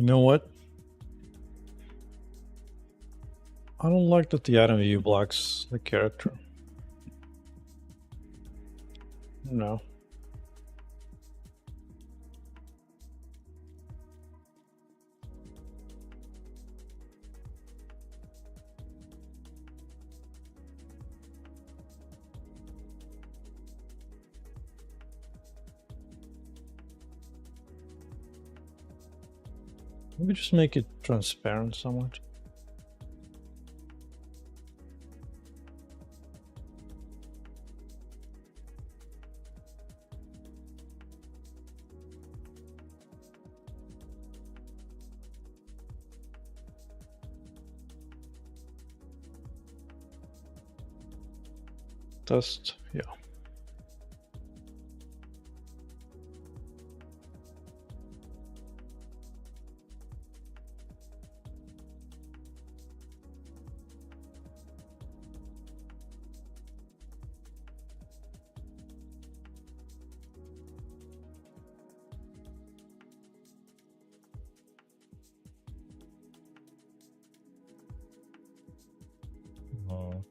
You know what? I don't like that the item view blocks the character. No. Maybe just make it transparent somewhat. Test, yeah. Oh.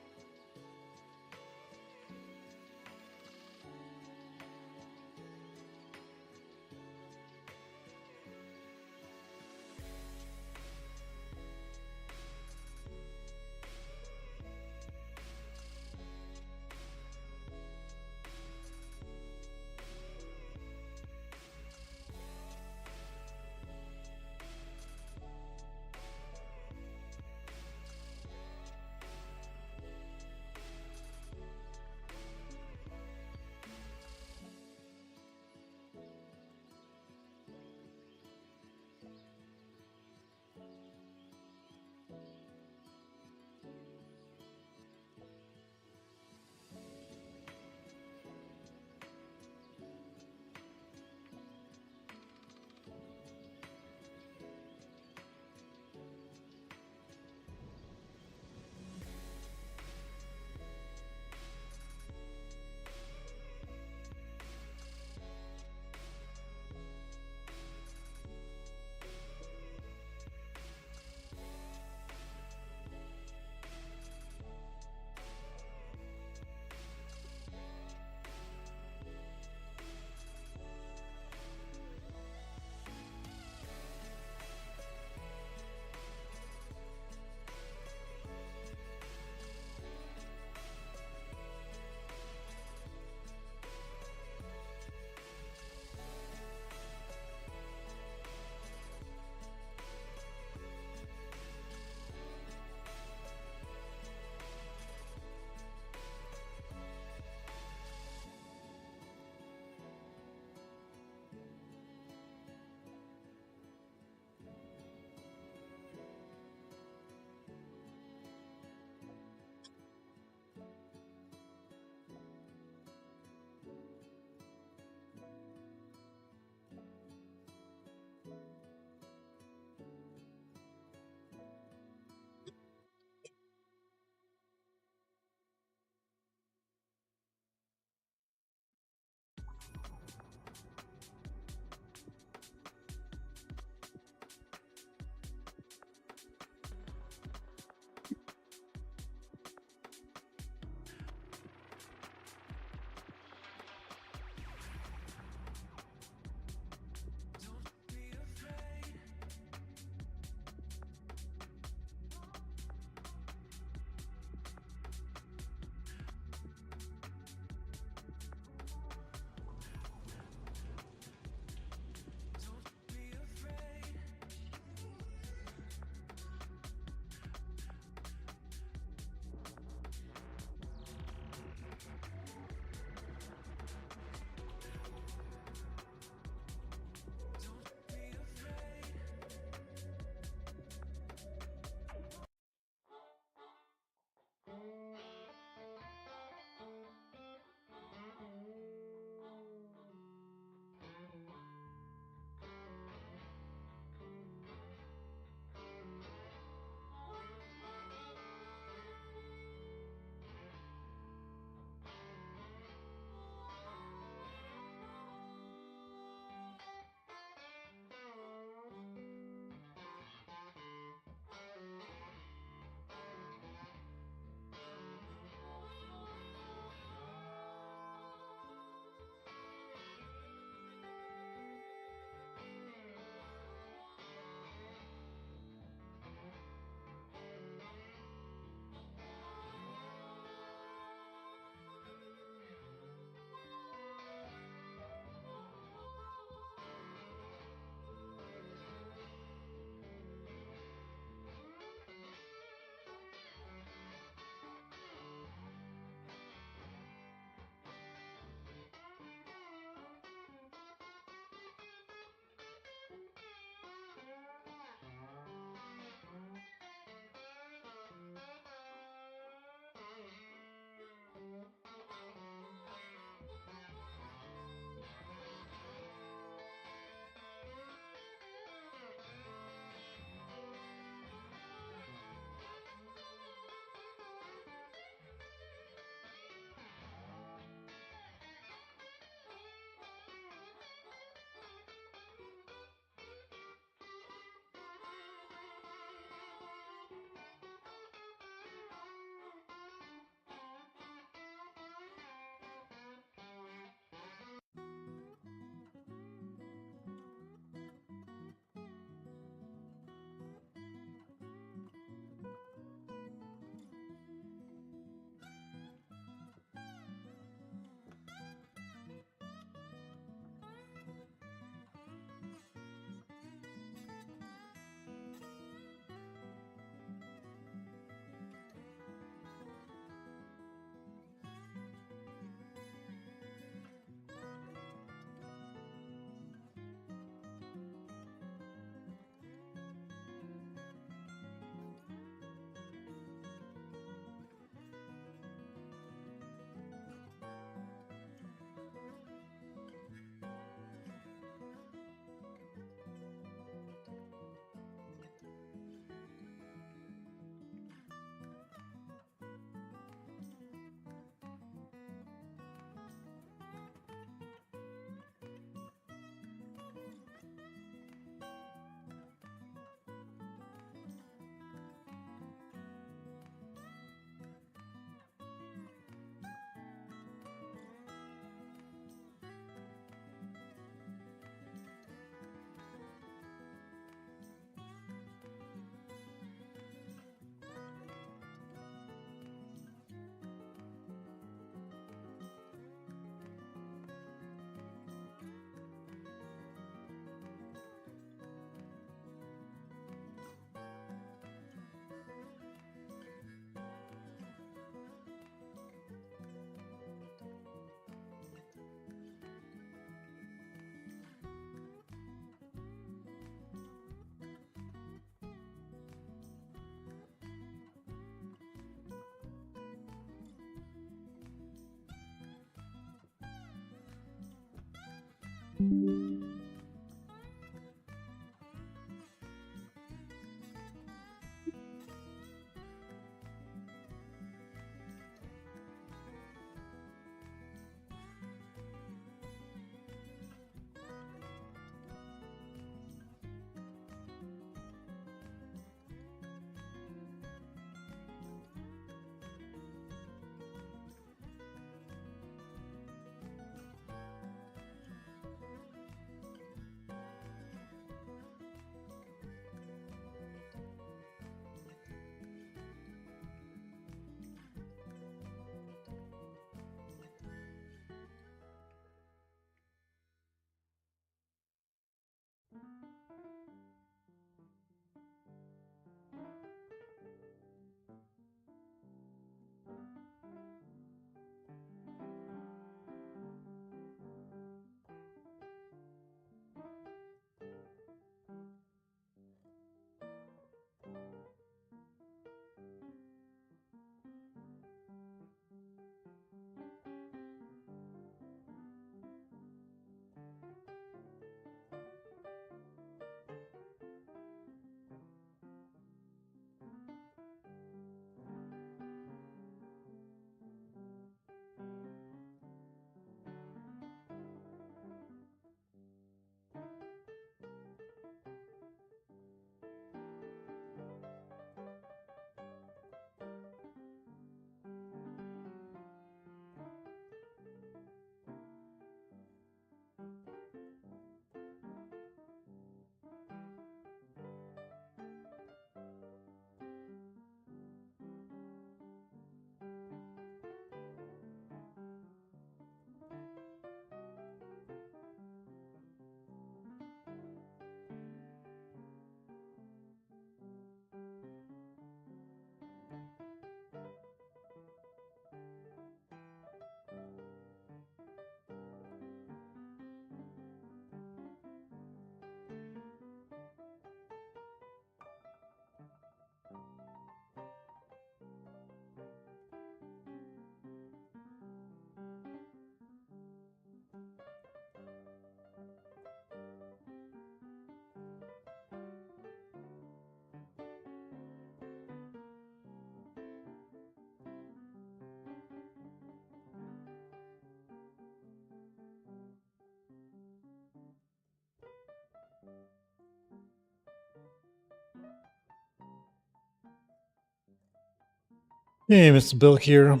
Hey, Mr. Bill here.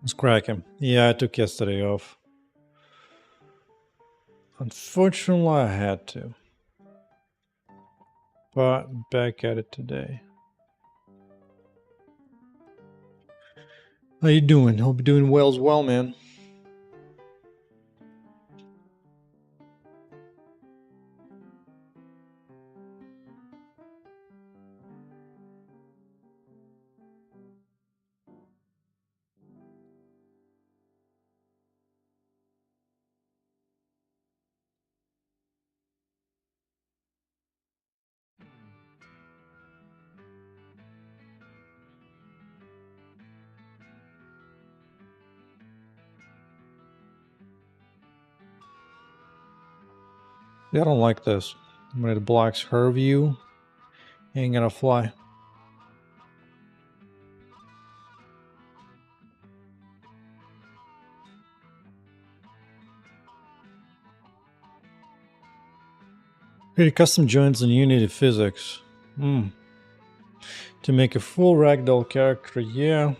It's cracking. Yeah, I took yesterday off. Unfortunately, I had to. But back at it today. How you doing? Hope you're doing well as well, man. Yeah, I don't like this. When it blocks her view, ain't gonna fly. Create custom joints in Unity Physics. To make a full ragdoll character, yeah.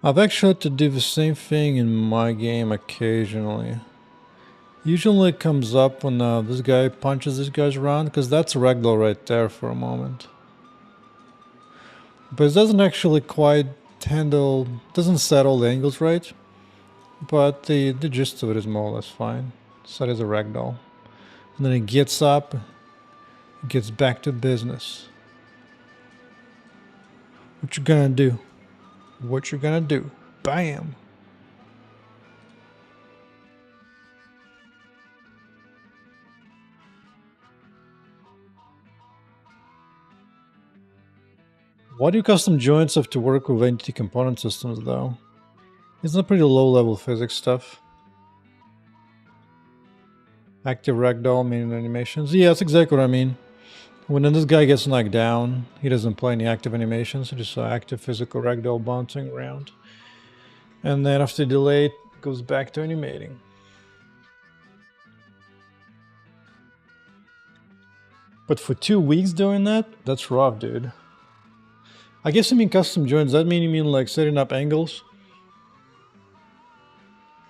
I've actually had to do the same thing in my game occasionally. Usually it comes up when this guy punches these guys around, because that's a ragdoll right there for a moment. But it doesn't actually quite doesn't set all the angles right. But the gist of it is more or less fine. So it is a ragdoll. And then it gets up, gets back to business. What you gonna do? What you gonna do? Bam! Why do custom joints have to work with entity component systems though? Isn't that pretty low level physics stuff? Active ragdoll meaning animations. Yeah, that's exactly what I mean. When this guy gets knocked down, he doesn't play any active animations, just active physical ragdoll bouncing around. And then after delay, it goes back to animating. But for 2 weeks doing that, that's rough, dude. I guess you mean custom joints. Does that mean you mean like setting up angles?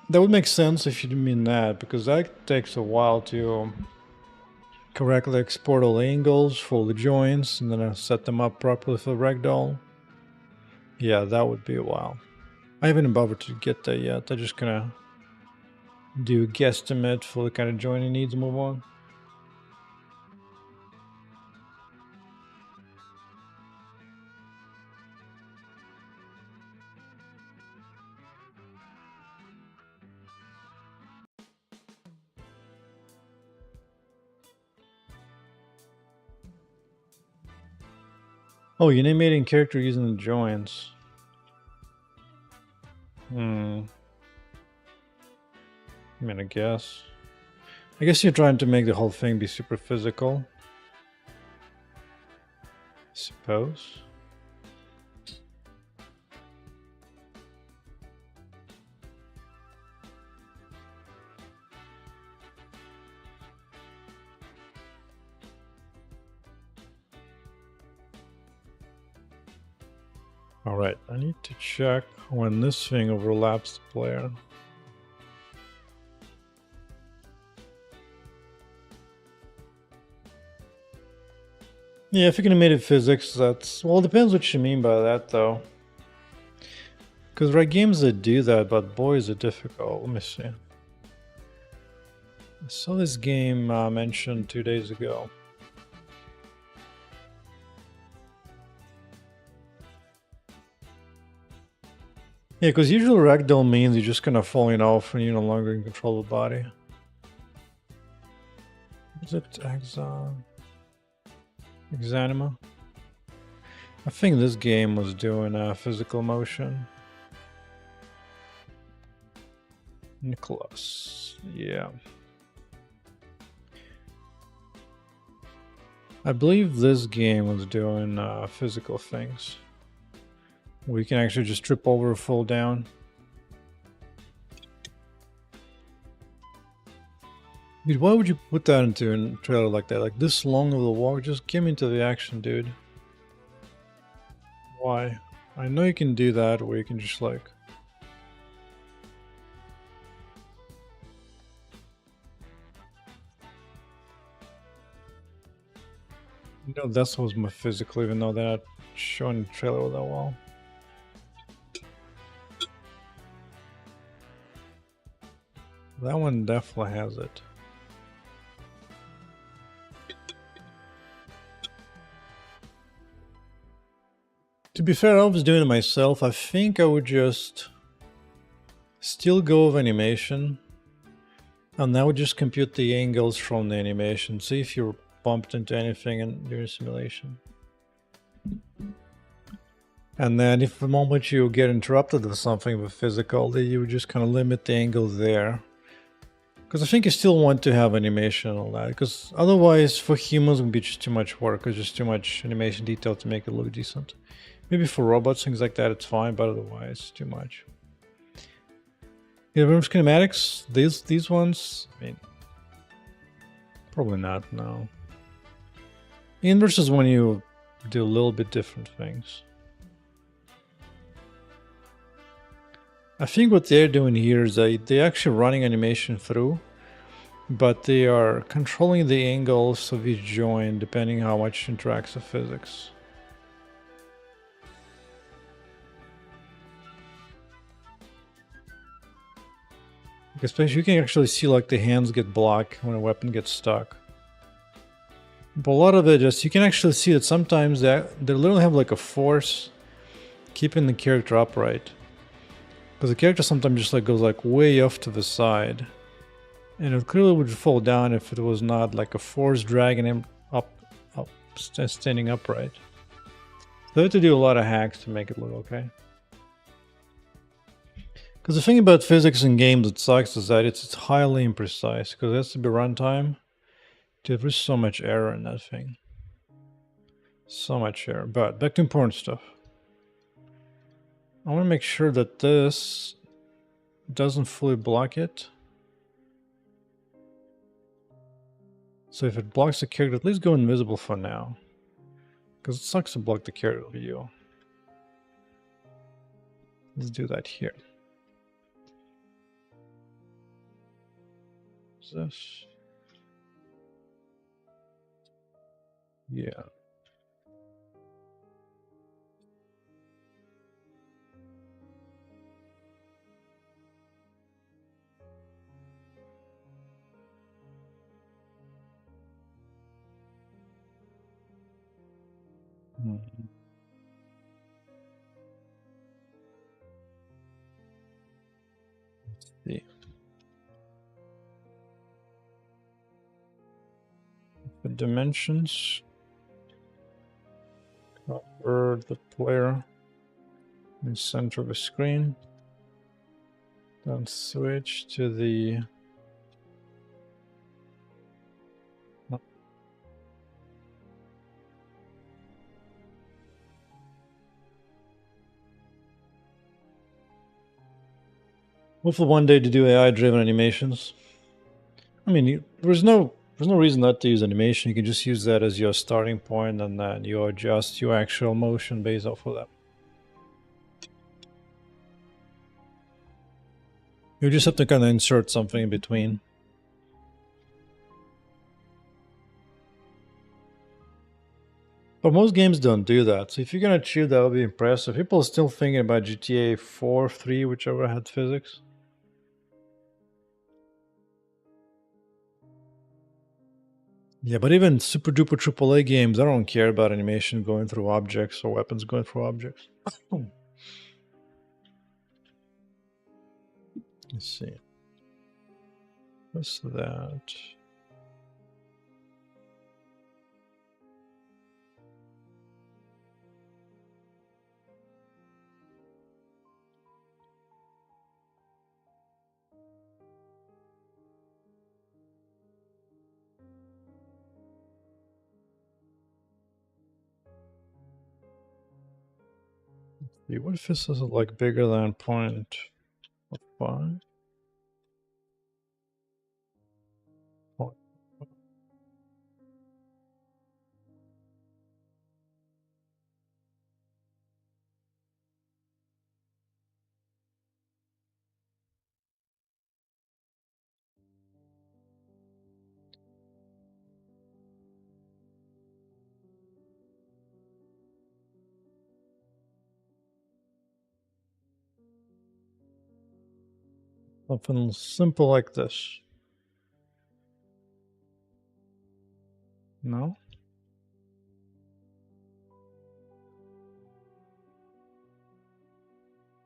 That would make sense if you mean that, because that takes a while to correctly export all the angles for the joints and then set them up properly for ragdoll. Yeah, that would be a while. I haven't bothered to get that yet. I'm just gonna do a guesstimate for the kind of joint it needs to move on. Oh, you're animating character using the joints. I mean, I guess you're trying to make the whole thing be super physical. I suppose. Alright, I need to check when this thing overlaps the player. Yeah, if you can animate physics, that's... Well, it depends what you mean by that, though. Because there are games that do that, but boy, is it difficult. Let me see. I saw this game mentioned 2 days ago. Yeah, because usually ragdoll means you're just kind of falling off and you're no longer in control of the body. Is it Exanima? I think this game was doing physical motion. Nicholas, yeah. I believe this game was doing physical things. We can actually just trip over or fall down. Dude, why would you put that into a trailer like that? Like this long of a walk? Just get me into the action, dude. Why? I know you can do that where you can just like... You know, that's was my physical, even though they're not showing the trailer that well. That one definitely has it. To be fair, I was doing it myself. I think I would just still go with animation. And I would just compute the angles from the animation. See if you're bumped into anything during simulation. And then if the moment you get interrupted with something with physical, then you would just kind of limit the angle there. Because I think you still want to have animation and all that. Because otherwise, for humans, it would be just too much work. It's just too much animation detail to make it look decent. Maybe for robots, things like that, it's fine, but otherwise, too much. Yeah, room schematics, these ones, I mean, probably not, no. Inverse is when you do a little bit different things. I think what they're doing here is they're actually running animation through, but they are controlling the angles of each joint depending how much it interacts with physics. Especially you can actually see like the hands get blocked when a weapon gets stuck. But a lot of it just, you can actually see that sometimes they literally have like a force keeping the character upright. Because the character sometimes just like goes like way off to the side. And it clearly would fall down if it was not like a force dragging him up standing upright. So they had to do a lot of hacks to make it look okay. Because the thing about physics in games that sucks is that it's highly imprecise, because it has to be runtime. Dude, there's so much error in that thing. So much error. But back to important stuff. I want to make sure that this doesn't fully block it. So if it blocks the character, at least go invisible for now. Because it sucks to block the character view. Let's do that here. What's this? Yeah. See. The dimensions. Cover the player in the center of the screen. Then switch to the hopefully one day to do AI-driven animations. I mean, there's no reason not to use animation. You can just use that as your starting point, and then you adjust your actual motion based off of that. You just have to kind of insert something in between. But most games don't do that. So if you're gonna achieve that, would be impressive. People are still thinking about GTA 4, 3, whichever had physics. Yeah, but even super duper AAA games, I don't care about animation going through objects or weapons going through objects. Let's see. What's that? What if this is like bigger than 0.5? Something simple like this. No?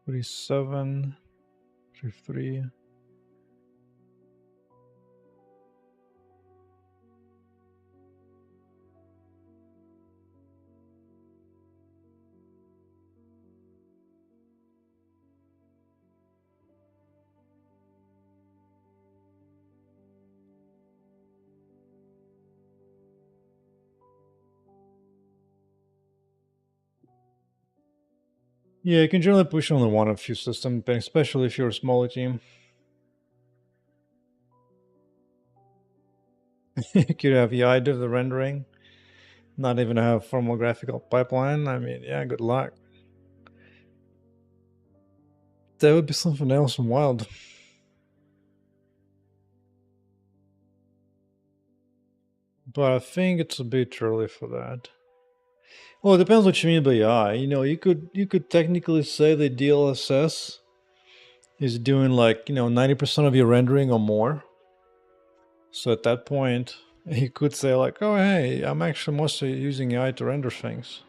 37, 33. Yeah, you can generally push only one of few systems, but especially if you're a smaller team. You could have AI do the rendering, not even have formal graphical pipeline. I mean, yeah, good luck. That would be something else and wild. But I think it's a bit early for that. Well, it depends what you mean by AI. You know, you could technically say the DLSS is doing like, 90% of your rendering or more. So at that point, you could say like, oh, hey, I'm actually mostly using AI to render things.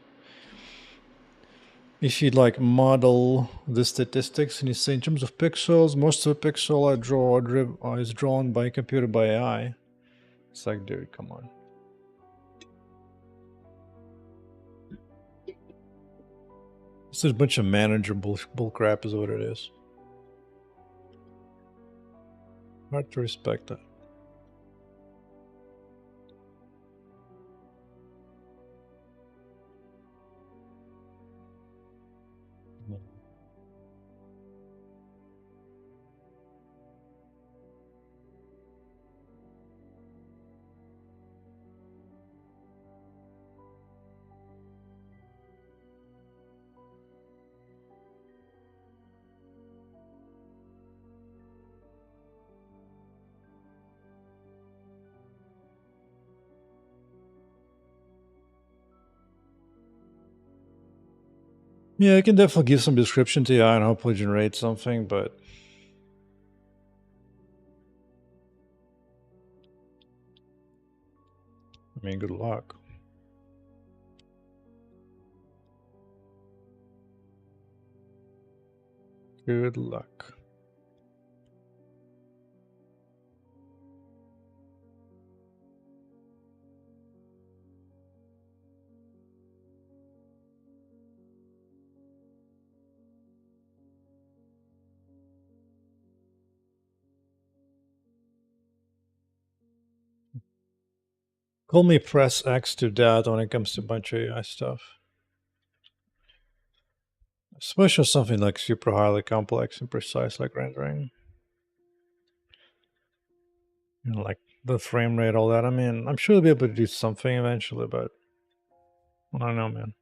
If you like model the statistics and you say in terms of pixels, most of the pixel I draw is drawn by computer by AI. It's like, dude, come on. It's just a bunch of manager bull crap is what it is. Hard to respect that. Yeah, I can definitely give some description to AI and hopefully generate something, but I mean, good luck. Good luck. Call me press X to that when it comes to a bunch of AI stuff. Especially something like super highly complex and precise like rendering. You know, like the frame rate, all that. I mean, I'm sure they'll be able to do something eventually, but I don't know, man.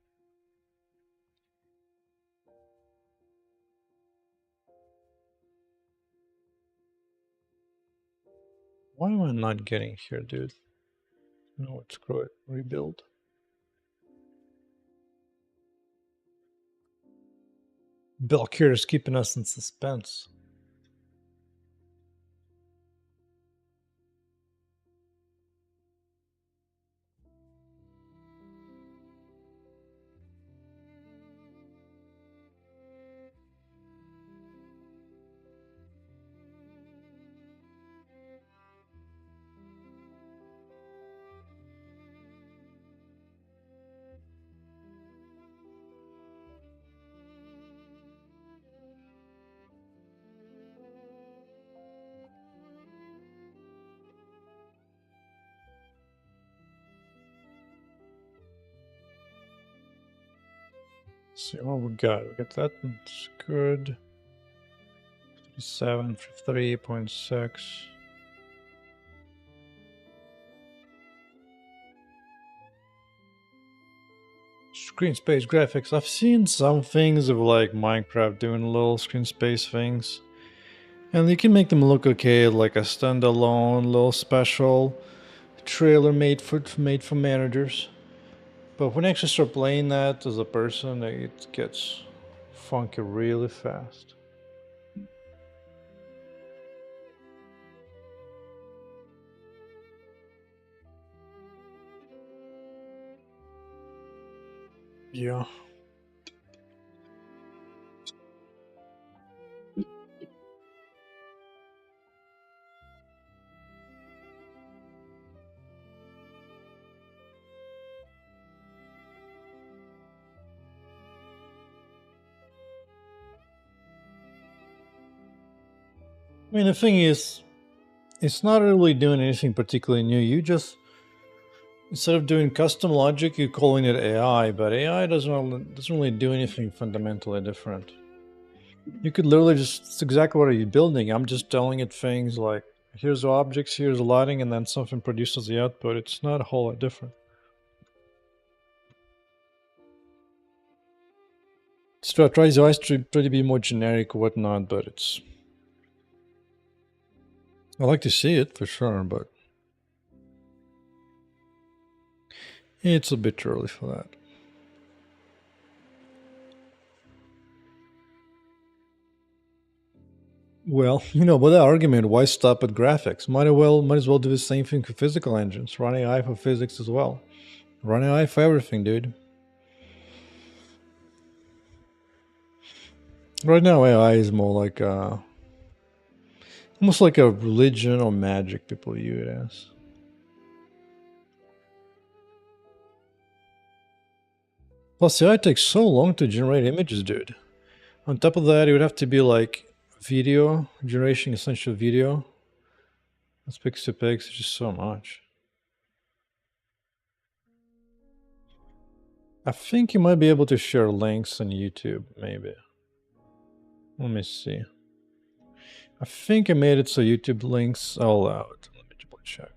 Why am I not getting here, dude? No, what, screw it. Rebuild. Belkir is keeping us in suspense. Let's see what we got. We got that. It's good. 37, 3.6. Screen space graphics. I've seen some things of like Minecraft doing little screen space things. And you can make them look okay, like a standalone little special trailer made for managers. But when you actually start playing that as a person, it gets funky really fast. Yeah. I mean, the thing is, it's not really doing anything particularly new. You just, instead of doing custom logic, you're calling it AI, but AI doesn't really do anything fundamentally different. You could literally just, it's exactly what are you building. I'm just telling it things like, here's objects, here's lighting, and then something produces the output. It's not a whole lot different. Tries to try to be more generic or whatnot, but it's, I like to see it for sure, but it's a bit early for that. Well, you know, with that argument, why stop at graphics? Might as well do the same thing for physical engines. Run AI for physics as well. Run AI for everything, dude. Right now, AI is more like almost like a religion or magic people view it as. Plus, AI takes so long to generate images, dude. On top of that, it would have to be like video generation, essential video. This Pixie Pigs is just so much. I think you might be able to share links on YouTube, maybe. Let me see. I think I made it so YouTube links are allowed. Let me double check.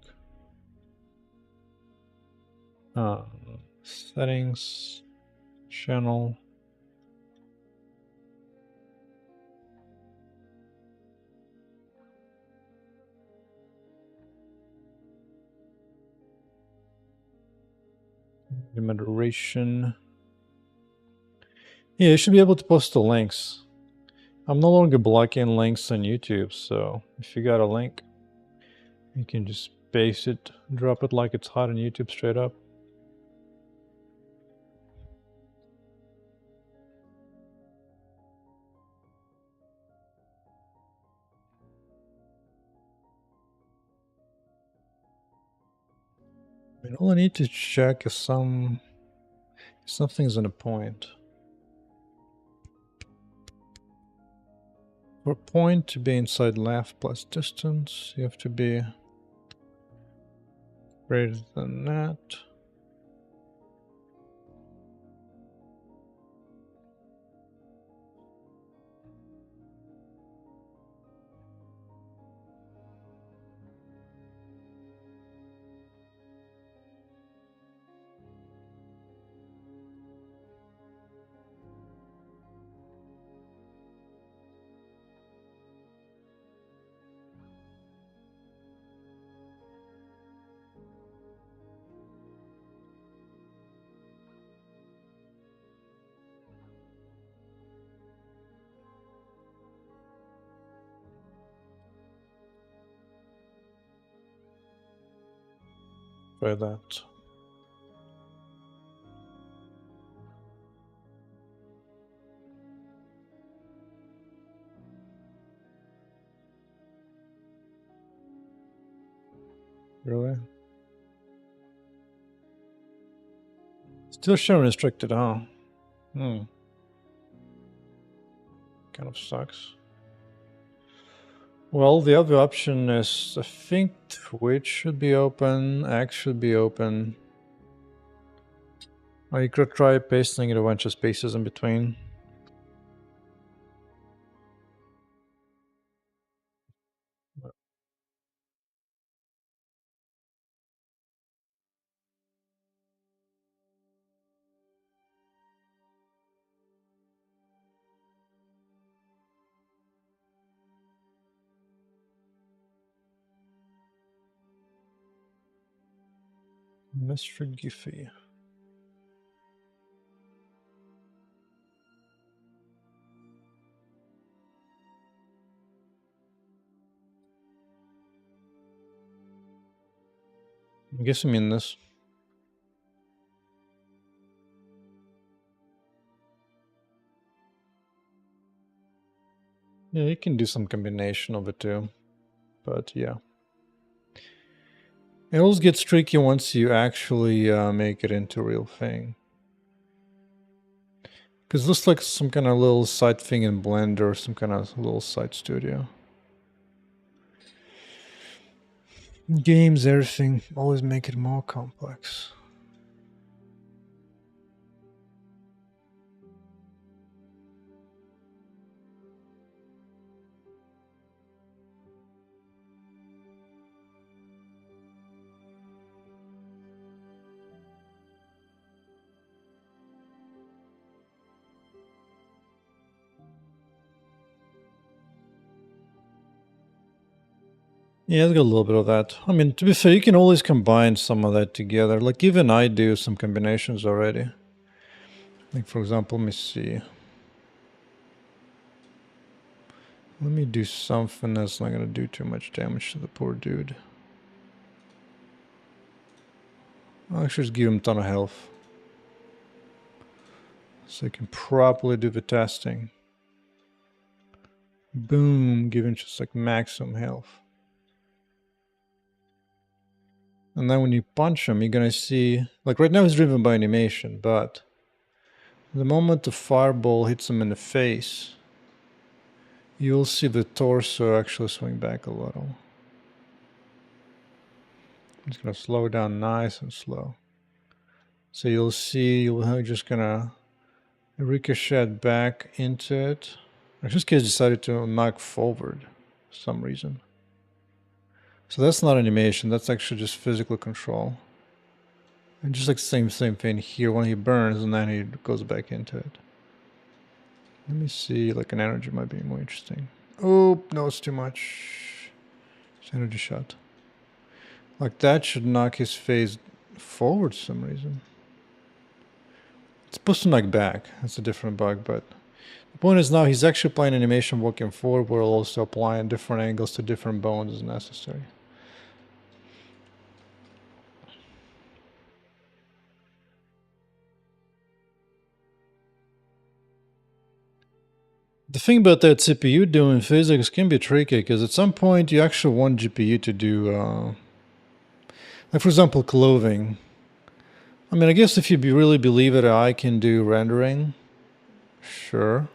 Settings, channel. Moderation. Yeah, you should be able to post the links. I'm no longer blocking links on YouTube, so if you got a link, you can just paste it, drop it like it's hot on YouTube straight up. I mean, all I need to check is something's on a point. For a point to be inside left plus distance, you have to be greater than that. Try that. Really? Still showing restricted, huh? Kind of sucks. Well, the other option is, I think Twitch should be open, X should be open. Or you could try pasting a bunch of spaces in between. Mr. Giffy. I guess I mean this. Yeah, you can do some combination of the two, but yeah. It always gets tricky once you actually make it into a real thing. Because it looks like some kind of little side thing in Blender, some kind of little side studio. Games, everything, always make it more complex. Yeah, it's got a little bit of that. I mean, to be fair, you can always combine some of that together. Like, even I do some combinations already. Like, for example, let me see. Let me do something that's not gonna do too much damage to the poor dude. I'll actually just give him a ton of health. So I can properly do the testing. Boom, give him just like maximum health. And then when you punch him, you're gonna see, like right now he's driven by animation, but the moment the fireball hits him in the face, you'll see the torso actually swing back a little. It's gonna slow down nice and slow. So you'll see you're just gonna ricochet back into it. In this case, decided to knock forward for some reason. So that's not animation, that's actually just physical control. And just like same thing here, when he burns and then he goes back into it. Let me see, like an energy might be more interesting. Oh, no, it's too much. It's energy shot. Like that should knock his face forward for some reason. It's supposed to knock back. That's a different bug, but the point is now he's actually applying animation walking forward, while also applying different angles to different bones as necessary. The thing about that CPU doing physics can be tricky, because at some point you actually want GPU to do, like for example, clothing. I mean, I guess if you really believe that AI can do rendering, sure.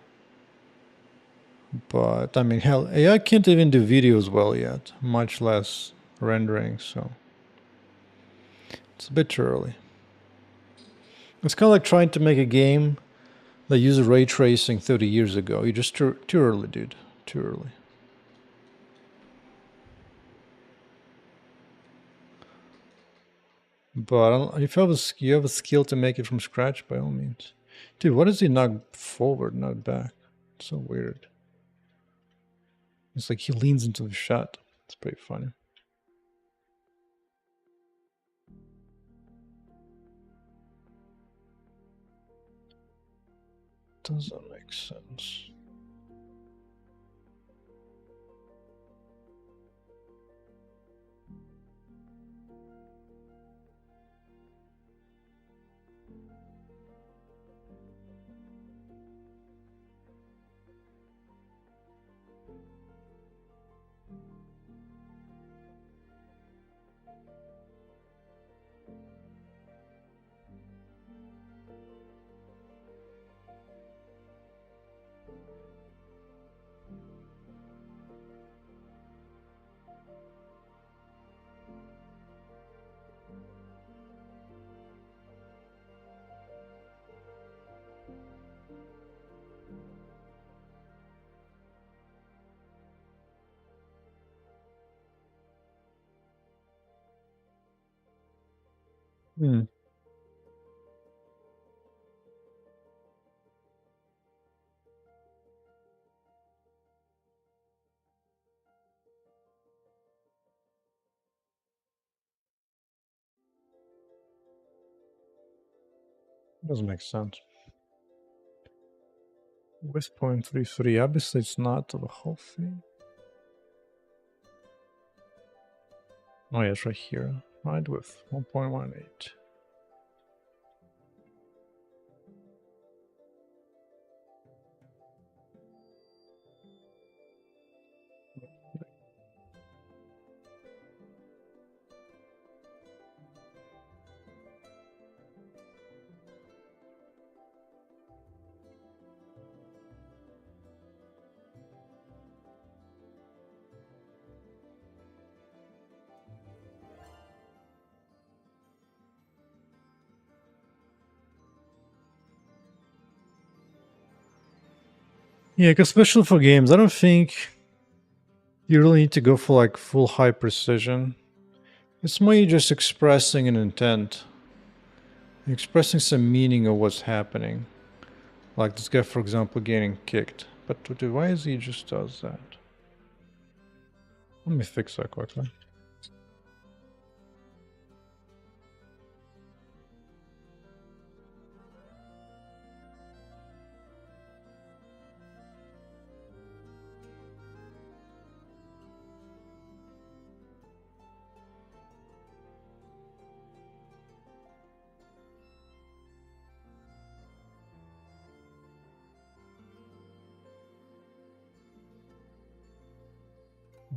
But I mean, hell, AI can't even do videos well yet, much less rendering, so it's a bit too early. It's kind of like trying to make a game that used ray tracing 30 years ago. You're just too early, dude. Too early. But if you have a skill to make it from scratch, by all means. Dude, what does he knock forward, not back? It's so weird. It's like he leans into the shot. It's pretty funny. Doesn't make sense. Hmm. Doesn't make sense. With 0.33, obviously it's not the whole thing. Oh yeah, it's right here. Right, with 1.18. Yeah, because especially for games, I don't think you really need to go for like full high precision. It's more you just expressing an intent, expressing some meaning of what's happening. Like this guy, for example, getting kicked. But why is he just does that? Let me fix that quickly.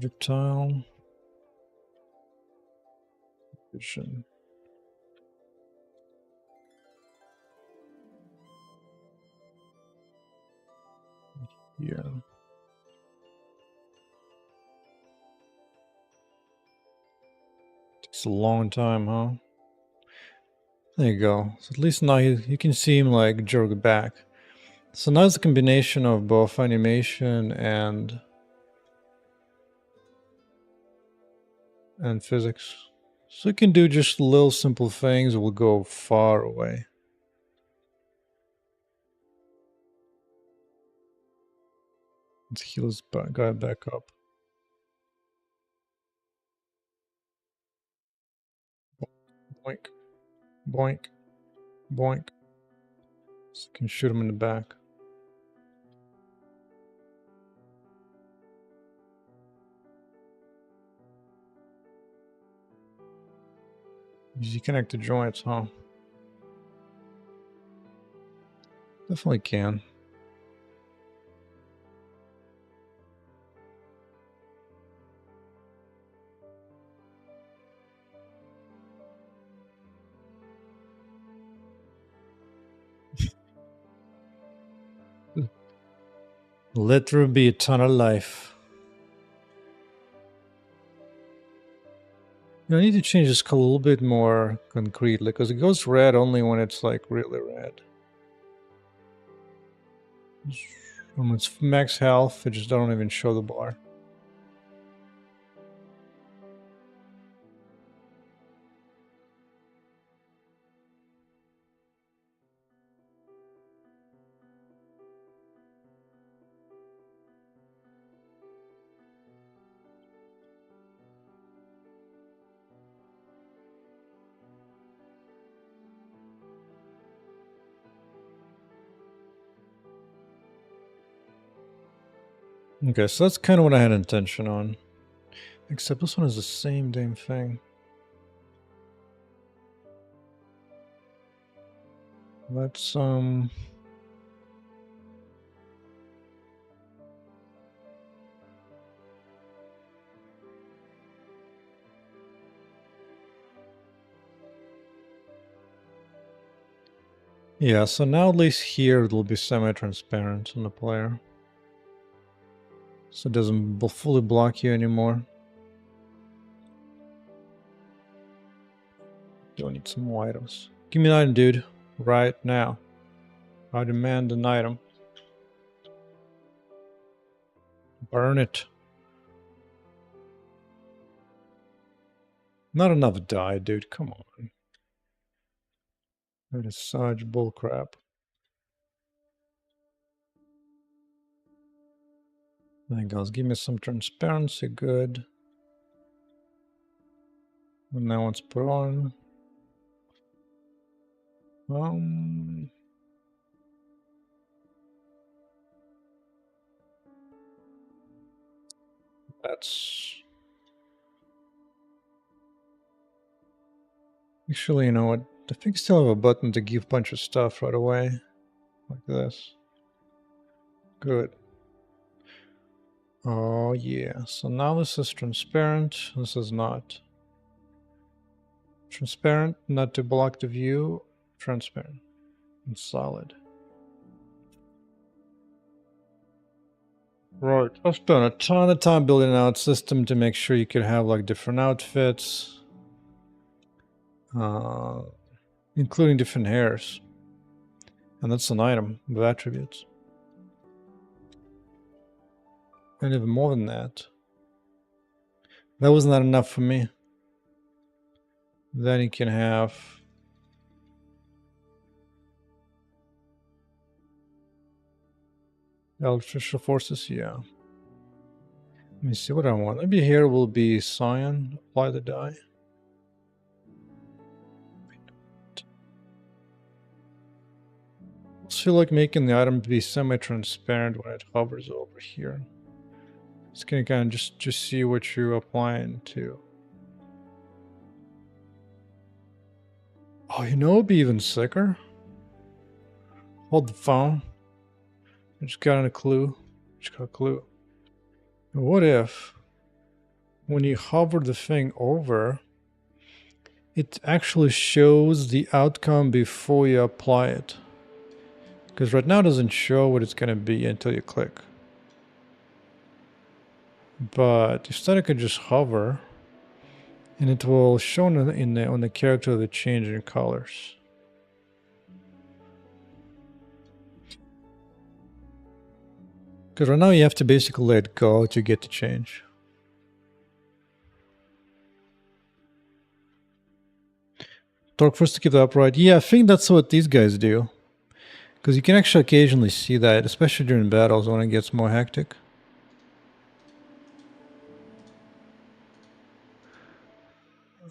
Reptile vision. Yeah. It's a long time, huh? There you go. So at least now you can see him like jerk back. So now it's a combination of both animation and physics. So you can do just little simple things that will go far away. Let's heal this guy back up. Boink, boink, boink. So you can shoot him in the back. Easy connect the joints, huh? Definitely can. Let there be a ton of life. I need to change this color a little bit more concretely because it goes red only when it's like really red. When it's max health, it just don't even show the bar. Okay, so that's kind of what I had intention on. Except this one is the same damn thing. Let's yeah, so now at least here it'll be semi-transparent on the player. So it doesn't fully block you anymore. Don't need some more items. Give me an item, dude. Right now. I demand an item. Burn it. Not enough dye, dude. Come on. That is such bullcrap. There goes. Give me some transparency. Good. And now let's put on. That's actually, you know what? I think I still have a button to give a bunch of stuff right away, like this. Good. Oh yeah. So now this is transparent. This is not. Transparent, not to block the view. Transparent and solid. Right. I've spent a ton of time building out a system to make sure you could have like different outfits, including different hairs. And that's an item with attributes. And even more than that. That was not enough for me. Then you can have artificial forces, yeah. Let me see what I want. Maybe here will be cyan. Apply the dye. I feel like making the item be semi-transparent when it hovers over here. It's gonna kind of just see what you're applying to. Oh, you know, it'd be even sicker. Hold the phone. I just got a clue. Just got a clue. What if, when you hover the thing over, it actually shows the outcome before you apply it? Because right now it doesn't show what it's going to be until you click. But instead I could just hover, And it will show on the character the change in colors. Because right now you have to basically let go to get the change. Torque first to keep it upright. Yeah, I think that's what these guys do. Because you can actually occasionally see that, especially during battles when it gets more hectic.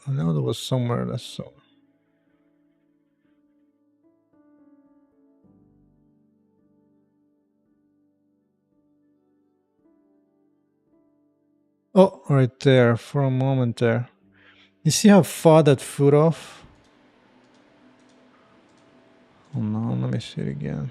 I know there was somewhere that's so. Oh, right there, for a moment there. You see how far that foot off? Oh no, let me see it again.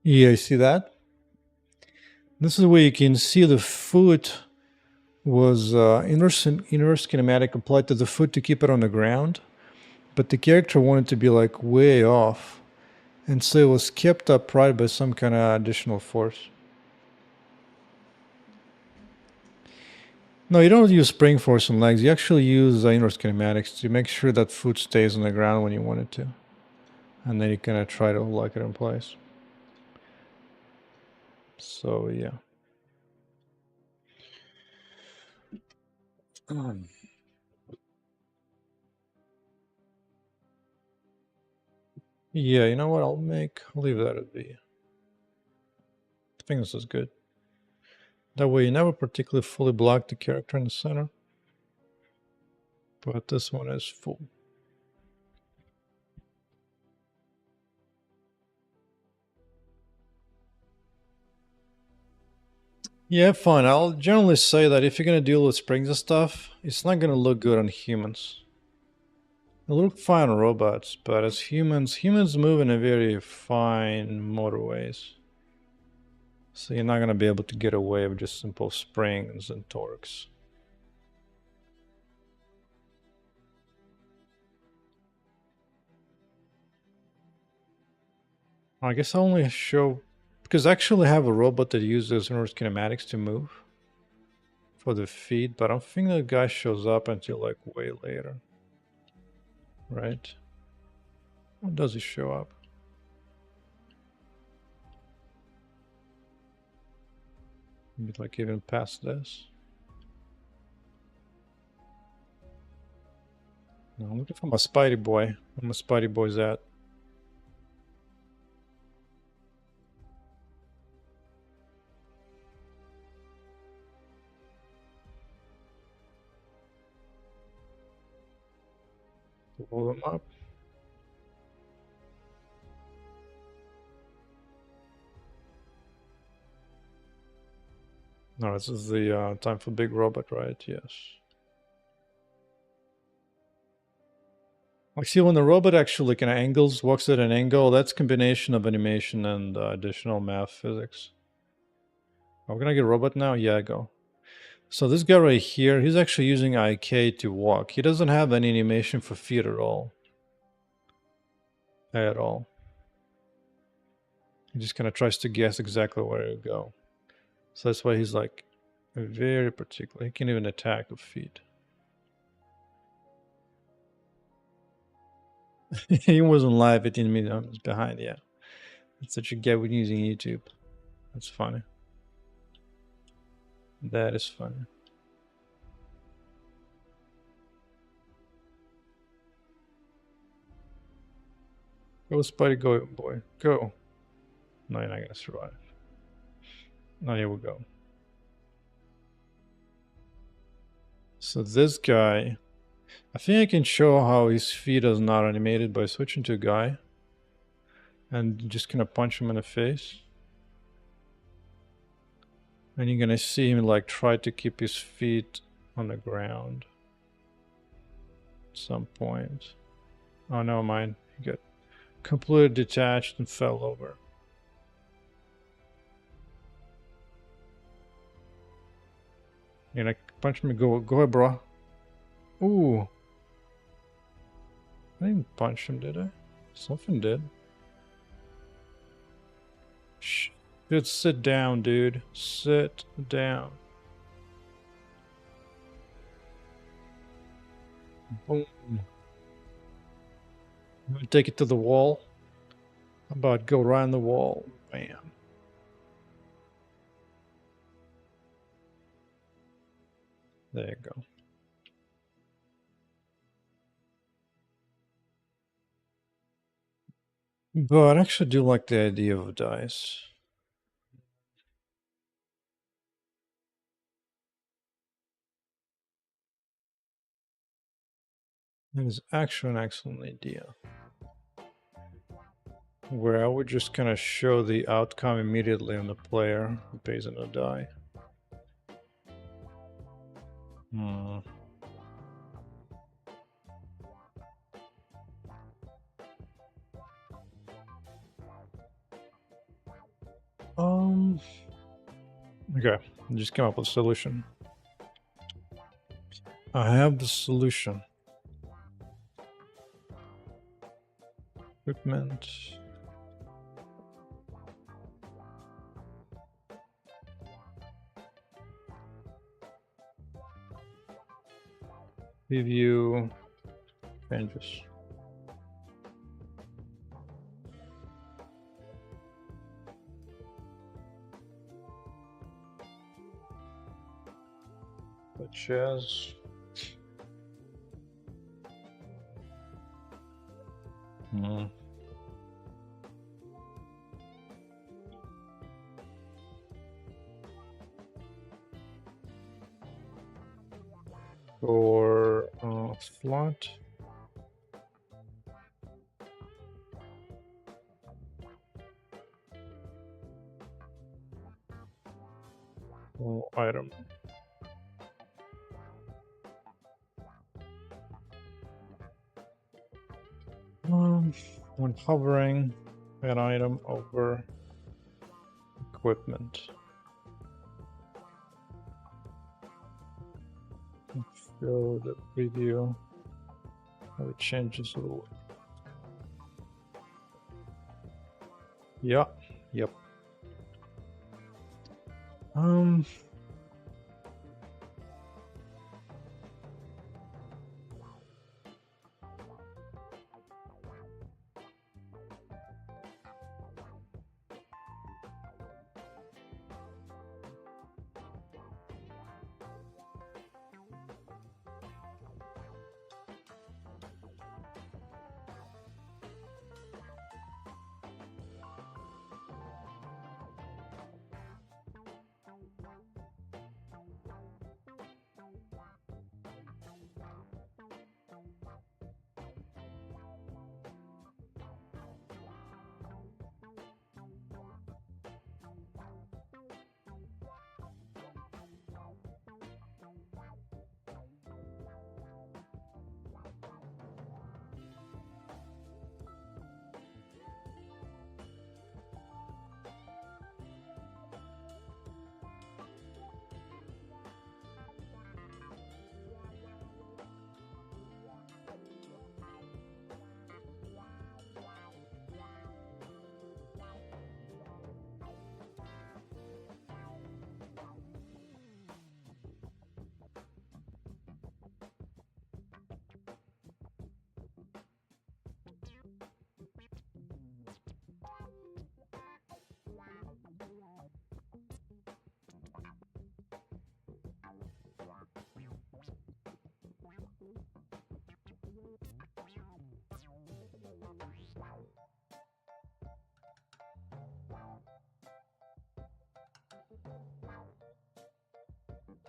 Yeah, you see that? This is where you can see the foot was inverse kinematic applied to the foot to keep it on the ground. But the character wanted to be like way off. And so it was kept upright by some kind of additional force. No, you don't use spring force on legs. You actually use inverse kinematics to make sure that foot stays on the ground when you want it to. And then you kind of try to lock it in place. So, yeah. Yeah, you know what I'll leave that at B. I think this is good. That way you never particularly fully block the character in the center. But this one is full. Yeah, fine. I'll generally say that if you're going to deal with springs and stuff, it's not going to look good on humans. It'll look fine on robots, but as humans move in a very fine motorways. So you're not going to be able to get away with just simple springs and torques. I guess I only show... Because I actually have a robot that uses inverse kinematics to move for the feet, but I don't think that guy shows up until like way later. Right? When does he show up? Maybe like even past this. No, I'm looking for my Spidey boy. Where my Spidey boy's at? Pull them up. No, this is the time for big robot, right? Yes. Like, see, when the robot actually kind of angles, walks at an angle, that's combination of animation and additional math physics. Are we gonna get a robot now? Yeah, go. So this guy right here, he's actually using IK to walk. He doesn't have any animation for feet at all. At all. He just kind of tries to guess exactly where to go. So that's why he's like very particular. He can even attack with feet. He wasn't live 15 minutes behind, yeah. That's such a get when using YouTube. That's funny. That is funny. Go, Spidey, go, boy. Go. No, you're not gonna survive. No, here we go. So this guy, I think I can show how his feet is not animated by switching to a guy. And just gonna punch him in the face. And you're gonna see him like try to keep his feet on the ground. At some point. Oh, never mind. He got completely detached and fell over. You're gonna punch me? Go ahead, bro. Ooh. I didn't punch him, did I? Something did. Shh. Dude, sit down, dude. Sit down. Boom. I'm gonna take it to the wall. How about go right on the wall? Bam. There you go. But I actually do like the idea of dice. That is actually an excellent idea. Where I would just kind of show the outcome immediately on the player based on a die. Hmm. Okay, I just came up with a solution. I have the solution. Equipment. Preview changes. Such as or slot. Or item. When hovering an item over equipment. Show the preview how it changes a little. Yeah, yep.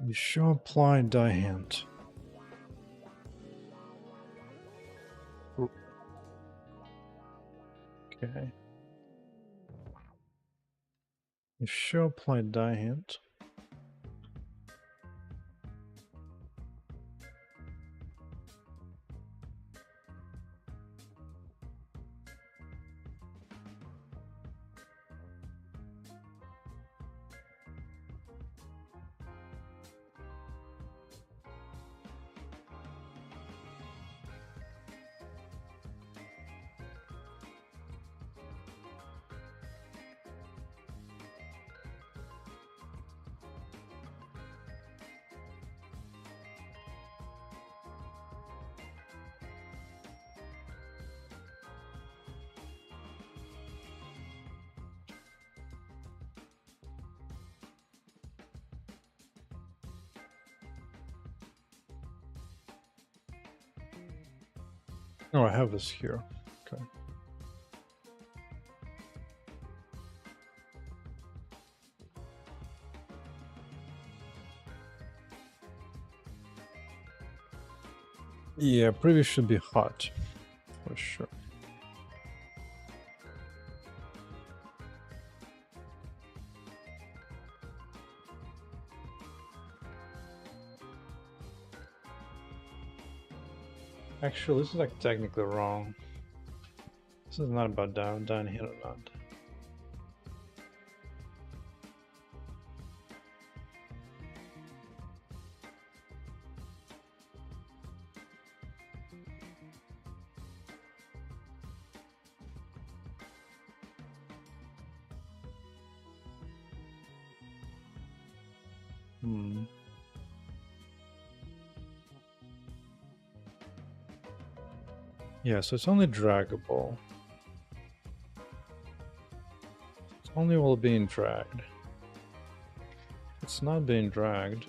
You show apply die hand. Okay. You show apply die hand. Oh, I have this here. Okay. Yeah, preview should be hot, for sure. Actually, this is like technically wrong. This is not about down here or not. Yeah, so it's only draggable. It's only while being dragged. It's not being dragged.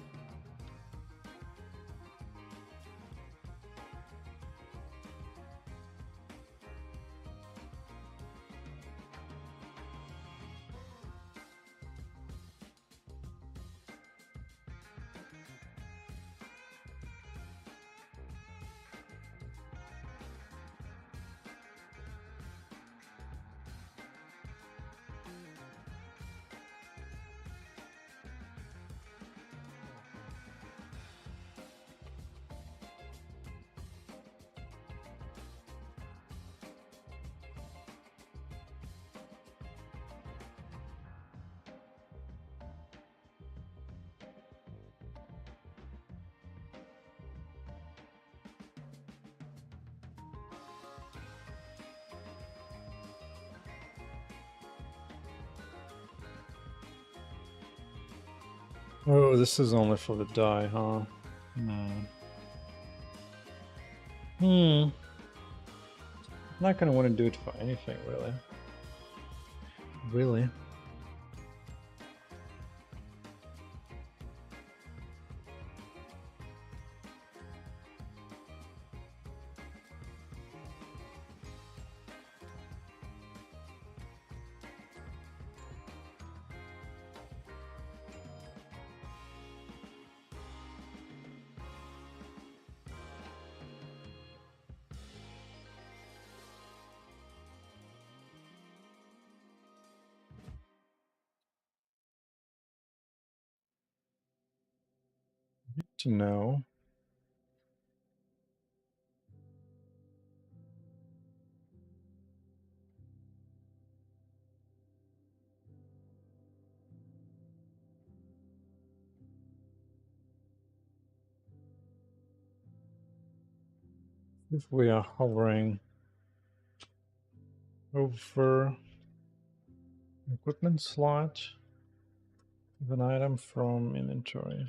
Oh, this is only for the die, huh? Not gonna want to do it for anything, really. Really? To know. If we are hovering over equipment slot of an item from inventory.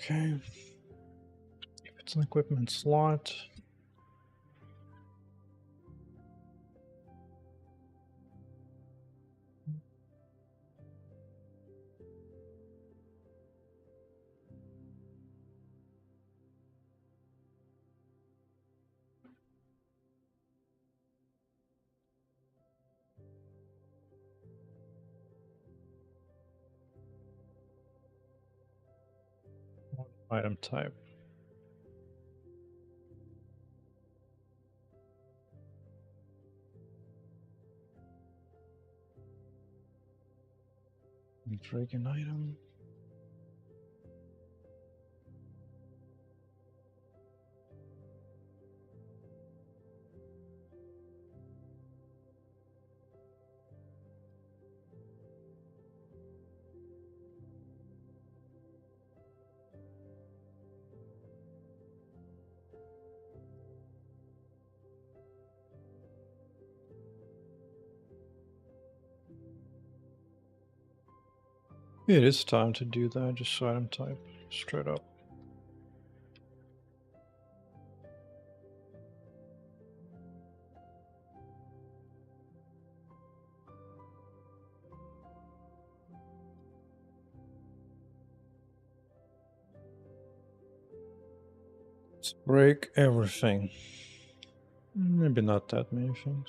Okay. If it's an equipment slot. Item type. Drag an item. It is time to do that, just item type, straight up. Let's break everything. Maybe not that many things.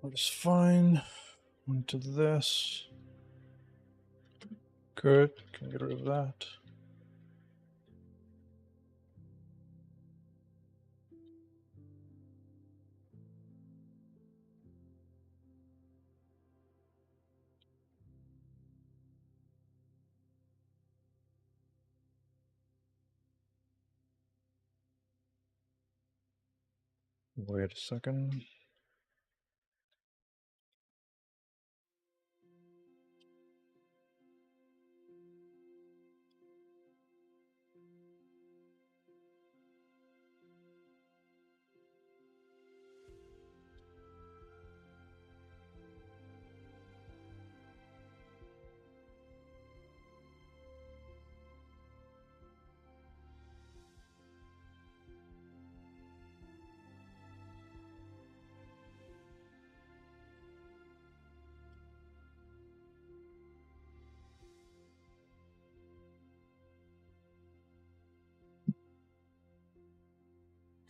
That is fine. Into this. Good, can get rid of that. Wait a second.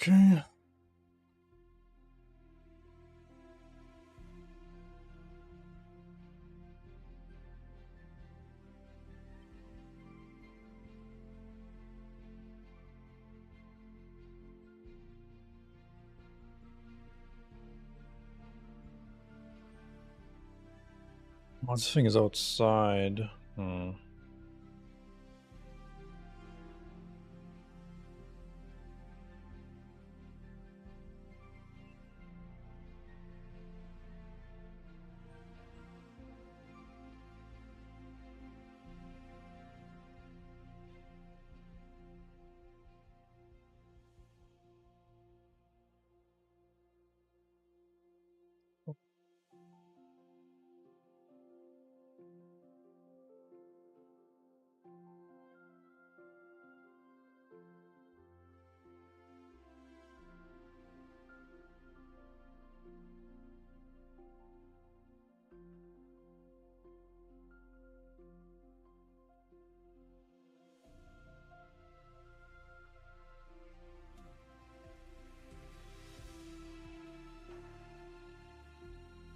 Okay. Well, this thing is outside.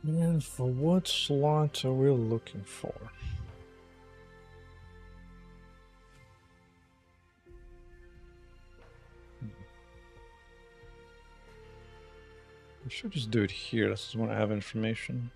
And for what slot are we looking for? We should just do it here. This is when I have information.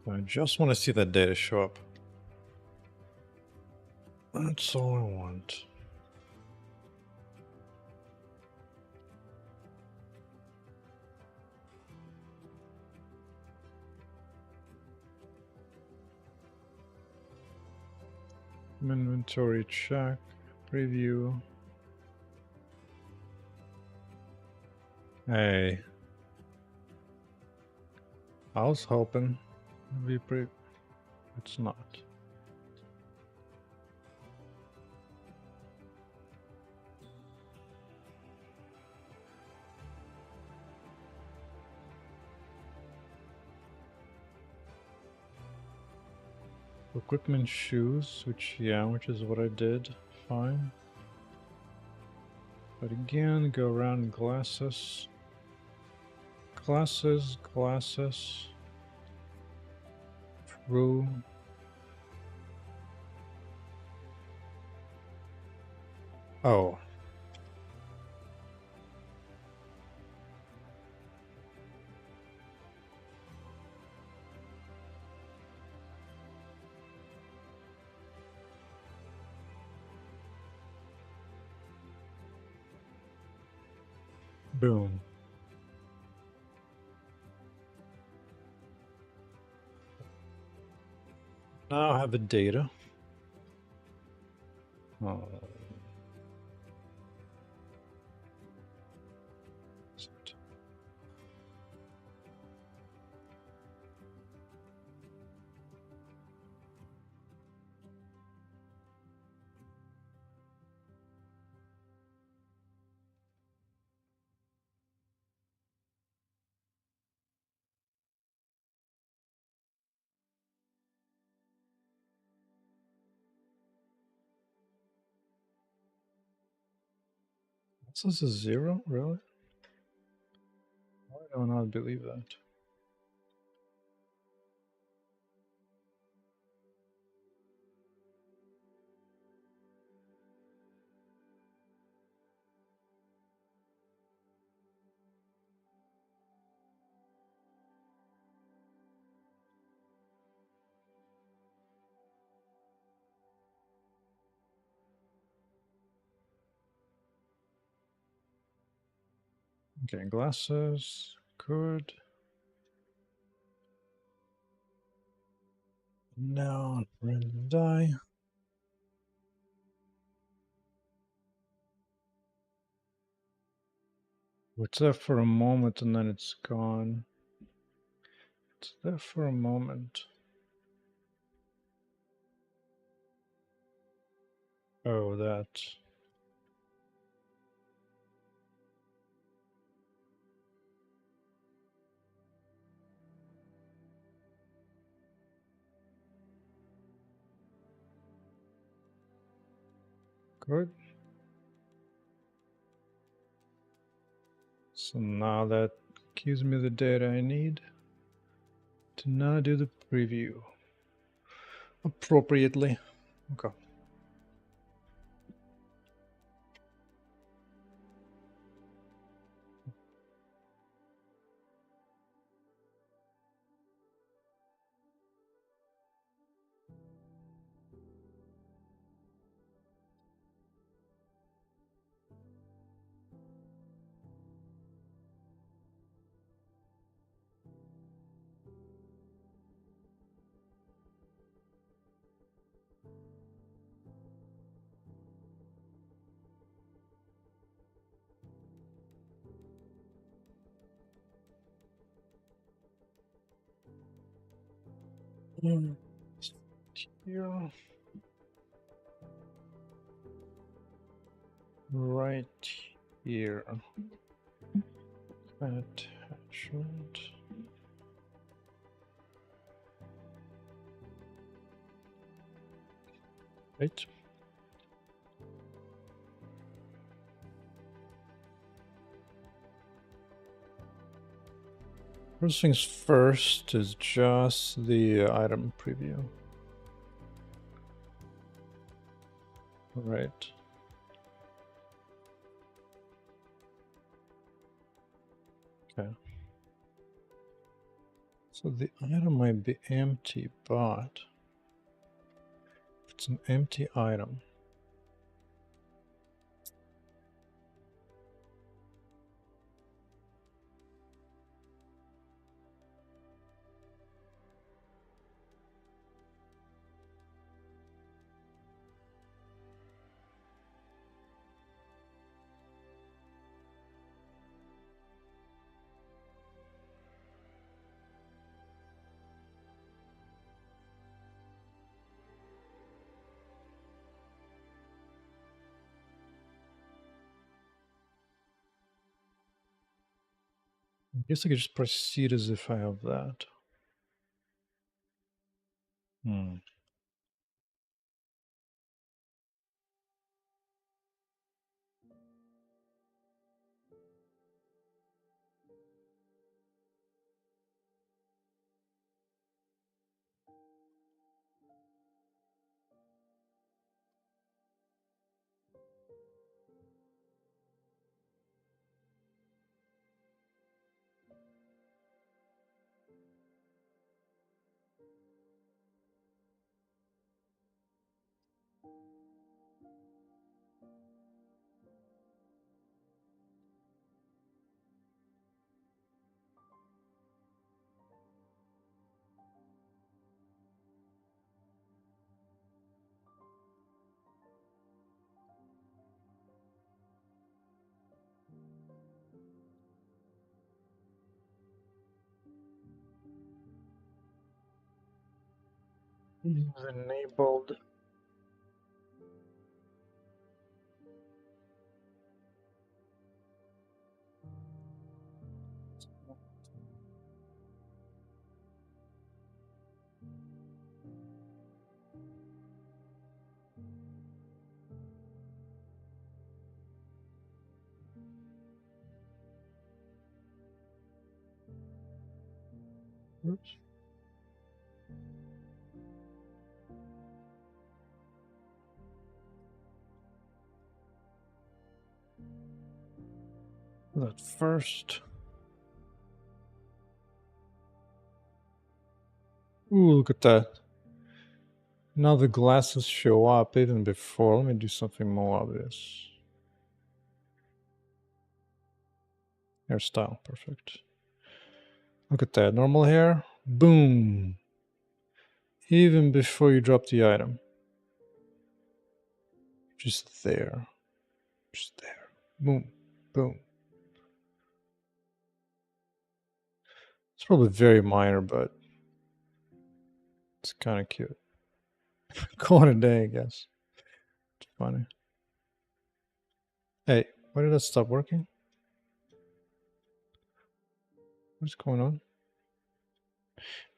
I just want to see that data show up. That's all I want. Inventory check, preview. Hey. I was hoping it'd be pretty. It's not. Equipment, shoes, which is what I did. Fine. But again, go around glasses. Glasses. True. Oh. Boom. Now I have the data. Oh. This is a 0? Really? I do not believe that. Okay, glasses. Good. Now, random die. It's there for a moment and then it's gone. It's there for a moment. Oh, that. Good. So now that gives me the data I need to now do the preview appropriately. Okay. Here. Right here. Attachment. Right. First things first is just the item preview. Right. Okay. So the item might be empty, but it's an empty item. I guess I could just proceed as if I have that. Hmm. Enabled. Oops. That first. Ooh, look at that. Now the glasses show up even before. Let me do something more obvious. Hairstyle, perfect. Look at that, normal hair, boom. Even before you drop the item. Just there. Just there. Boom, boom. It's probably very minor, but it's kind of cute. Call it a day, I guess. It's funny. Hey, why did that stop working? What's going on?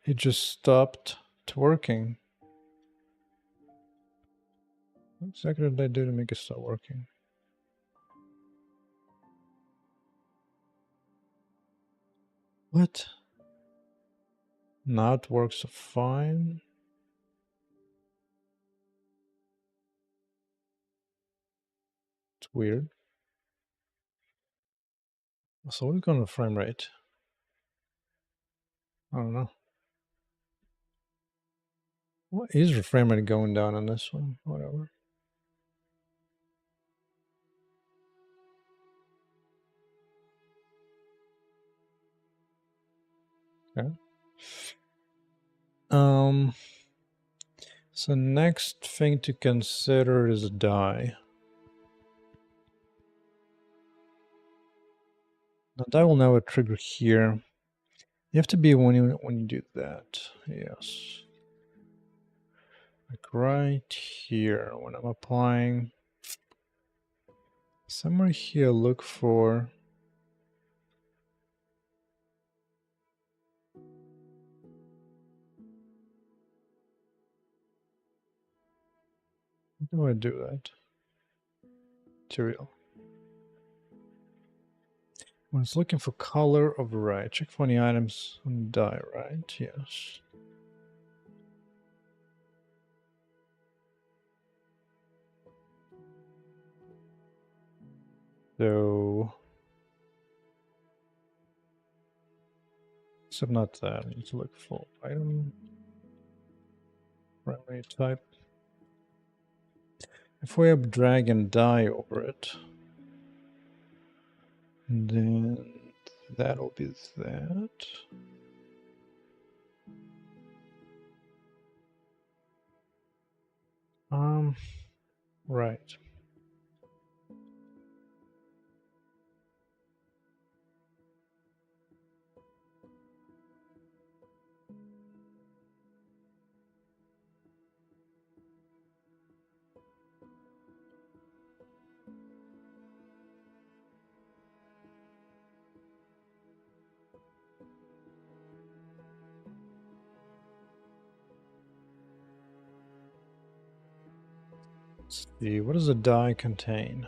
It just stopped working. What exactly did I do to make it stop working? What? Now it works fine. It's weird. So what is going on the frame rate? I don't know. What is the frame rate going down on this one? Whatever. Okay. So next thing to consider is a die. The die will never trigger here. You have to be when you do that. Yes. Like right here when I'm applying. Somewhere here look for how do I do that? Material. When it's looking for color override, check for any items on die, right? Yes. So Except not that. I need to look for item. Primary type. If we have drag and die over it, and then that'll be that. Right. Let's see, what does a die contain?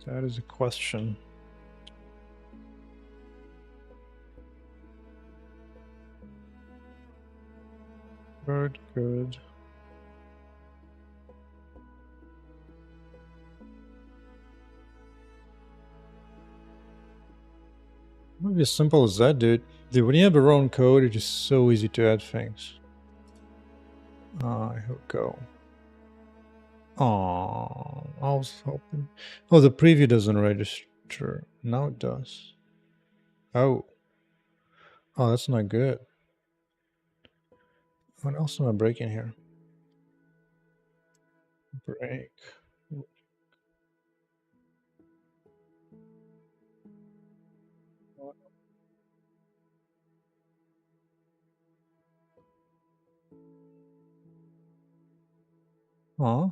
That is a question. Good. Might be as simple as that, dude. Dude, when you have your own code, it's just so easy to add things. Here we go. Oh, I was hoping. Oh, the preview doesn't register. Now it does. Oh. Oh, that's not good. What else am I breaking here? Break. Huh?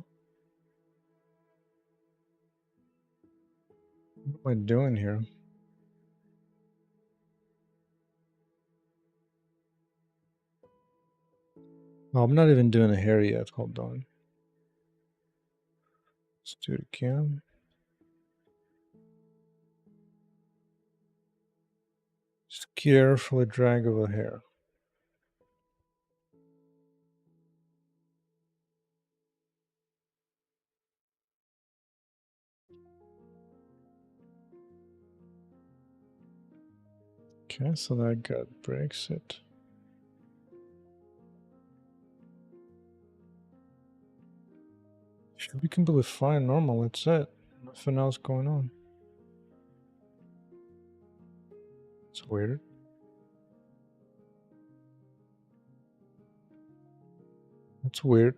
What am I doing here? Oh, I'm not even doing a hair yet. Hold on. Let's do it again. Just carefully drag over here. Okay, so that gut breaks it. Should be completely fine, normal, that's it. Nothing else going on. It's weird. That's weird.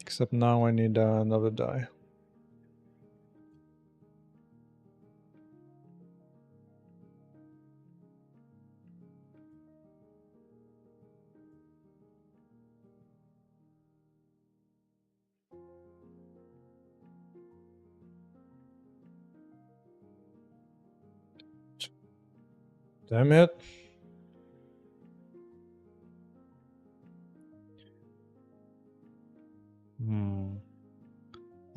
Except now I need another die. Damn it.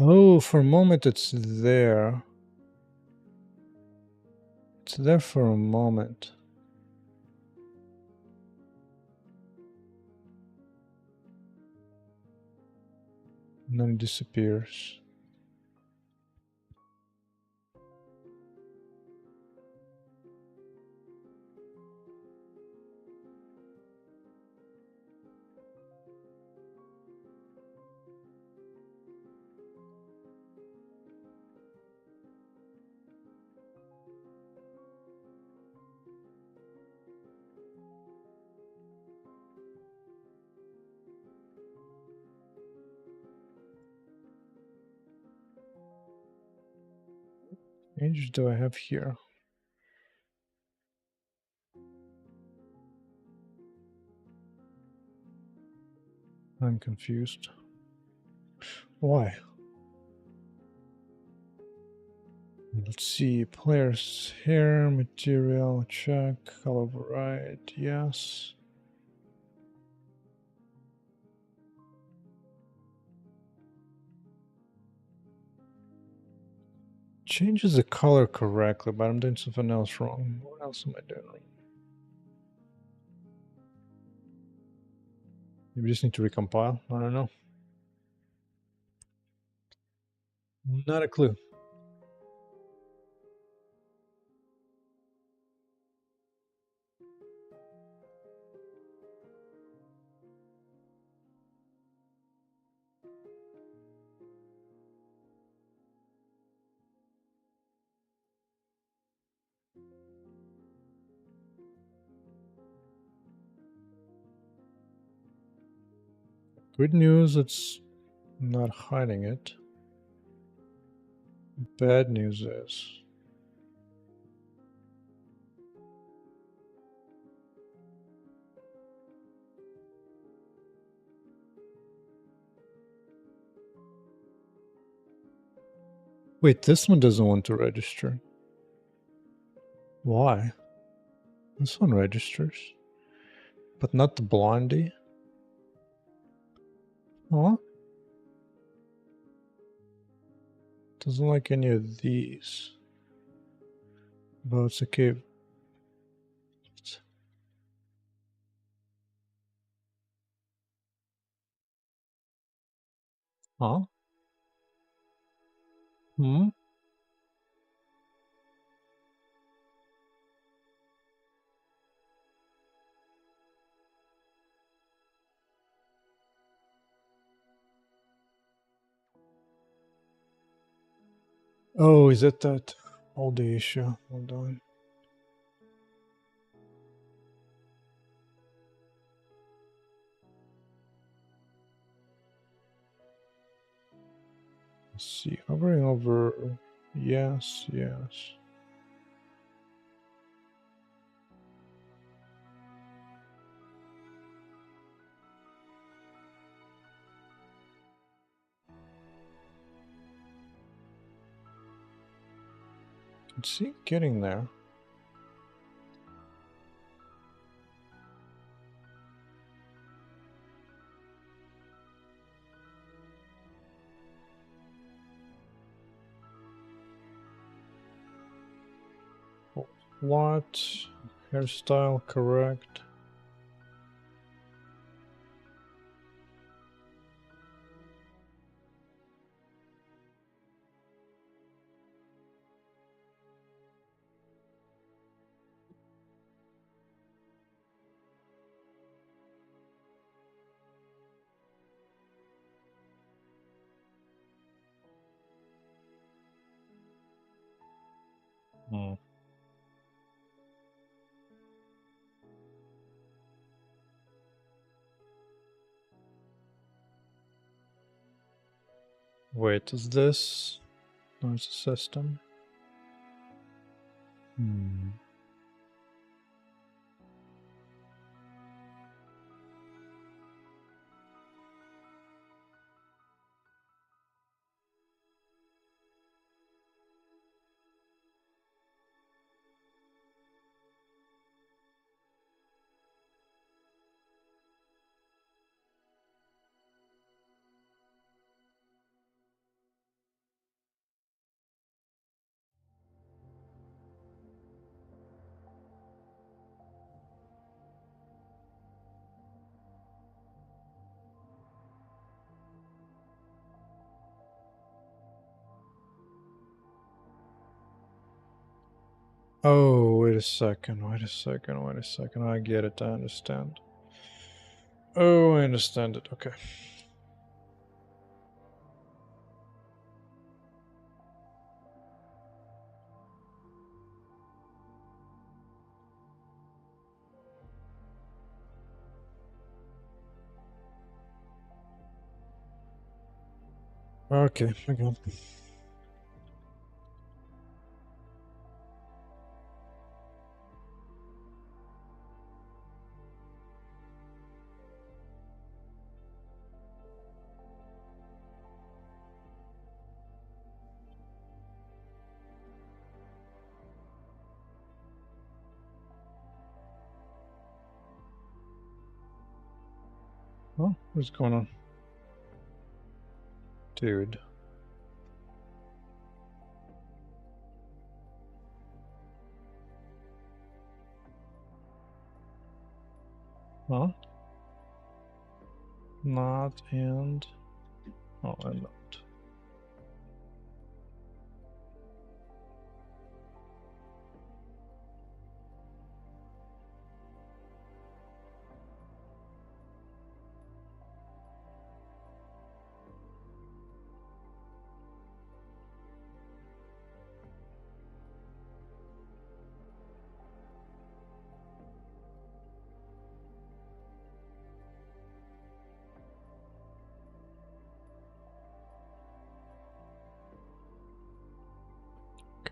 Oh, for a moment it's there. It's there for a moment. And then it disappears. What age do I have here? I'm confused. Why? Let's see, players here, material, check, color variety, yes. Changes the color correctly, but I'm doing something else wrong. What else am I doing wrong? Maybe just need to recompile, I don't know. Not a clue. Good news, it's not hiding it. Bad news is... Wait, this one doesn't want to register. Why? This one registers. But not the blondie? Huh? Doesn't like any of these. But it's okay. Huh? Hmm? Oh, is it that old issue? Hold on. Let's see. Hovering over. Yes, yes. Let's see. Getting there. What? Hairstyle correct. Hmm. Wait, is this? No, it's a system. Hmm. Oh, wait a second, wait a second, wait a second. I get it, I understand. Oh, I understand it, okay. Okay, again. Oh, what's going on? Dude. Huh? Not and... Oh, and not.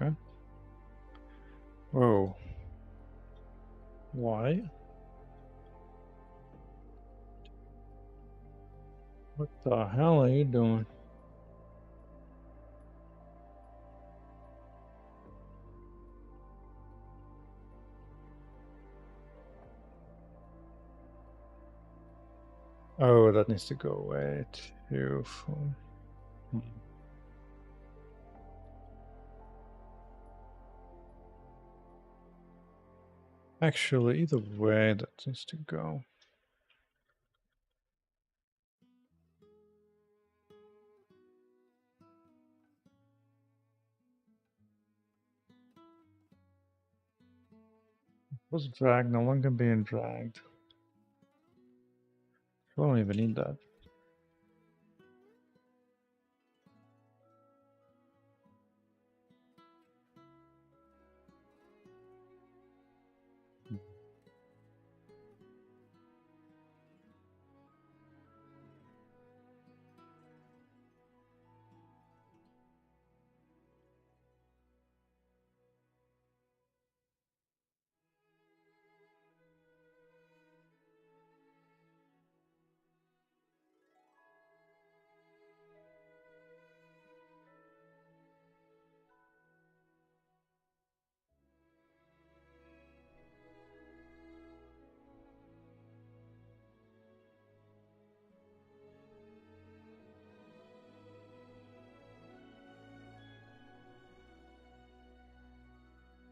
Okay. Whoa. Why? What the hell are you doing? Oh, that needs to go away too. Actually, either way, that needs to go. Was dragged, no longer being dragged. I don't even need that.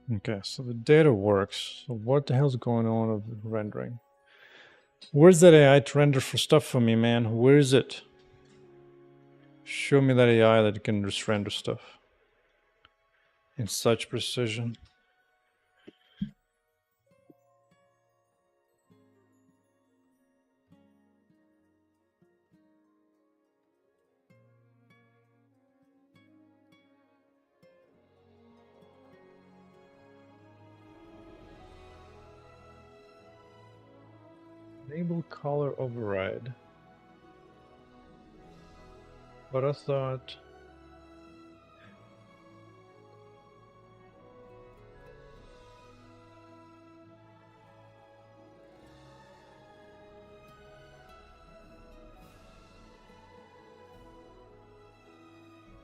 Okay, so the data works. So what the hell's going on with rendering? Where's that AI to render for stuff for me, man? Where is it? Show me that AI that can just render stuff in such precision. Enable color override. But I thought...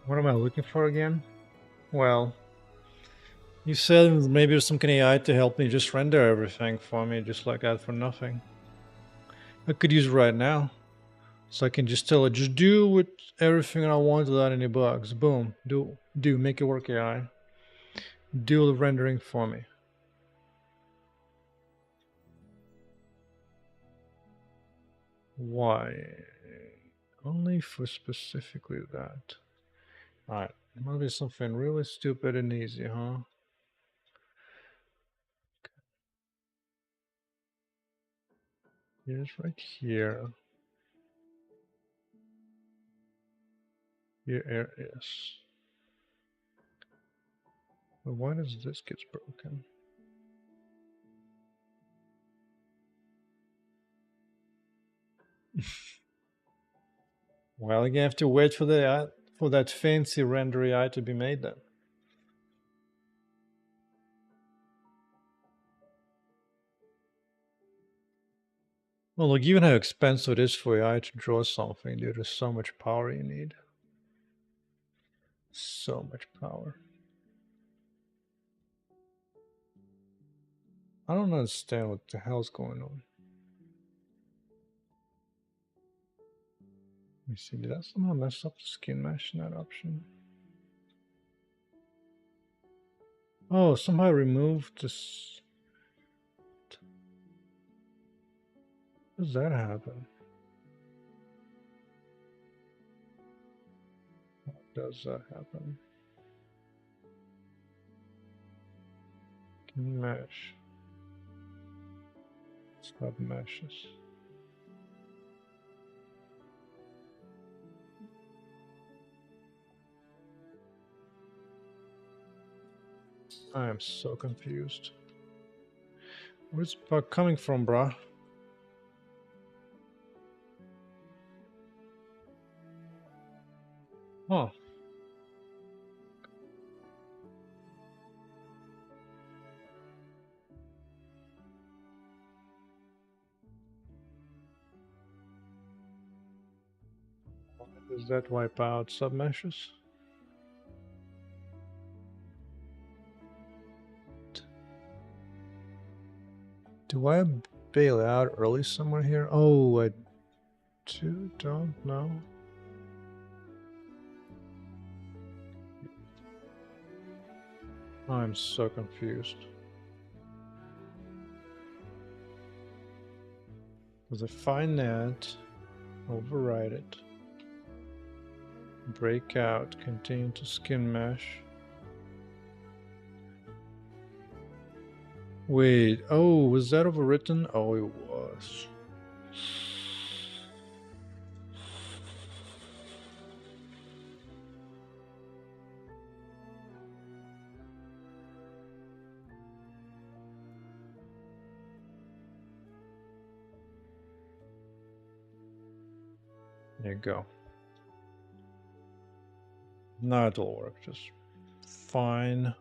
What am I looking for again? Well, you said maybe there's some kind of AI to help me just render everything for me, just like that for nothing. I could use it right now. So I can just tell it, just do with everything I want without any bugs. Boom. Do, make it work AI. Do the rendering for me. Why? Only for specifically that. Alright, it must be something really stupid and easy, huh? Here's right here. Here it is. But why does this get broken? Well, you have to wait for that fancy render AI to be made then. Well, look, even how expensive it is for AI to draw something, dude, there's so much power you need. So much power. I don't understand what the hell's going on. Let me see, did I somehow mess up the skin mesh in that option? Oh, somehow I removed this. How does that happen? How does that happen? Skin mesh. Sub meshes. I am so confused. Where's the bug coming from, brah? Huh. Does that wipe out submeshes? Do I bail out early somewhere here? Oh, I don't know. I'm so confused. Because I find that, override it, break out, continue to skin mesh. Wait, oh, was that overwritten? Oh, it was. There you go. Now it'll work just fine.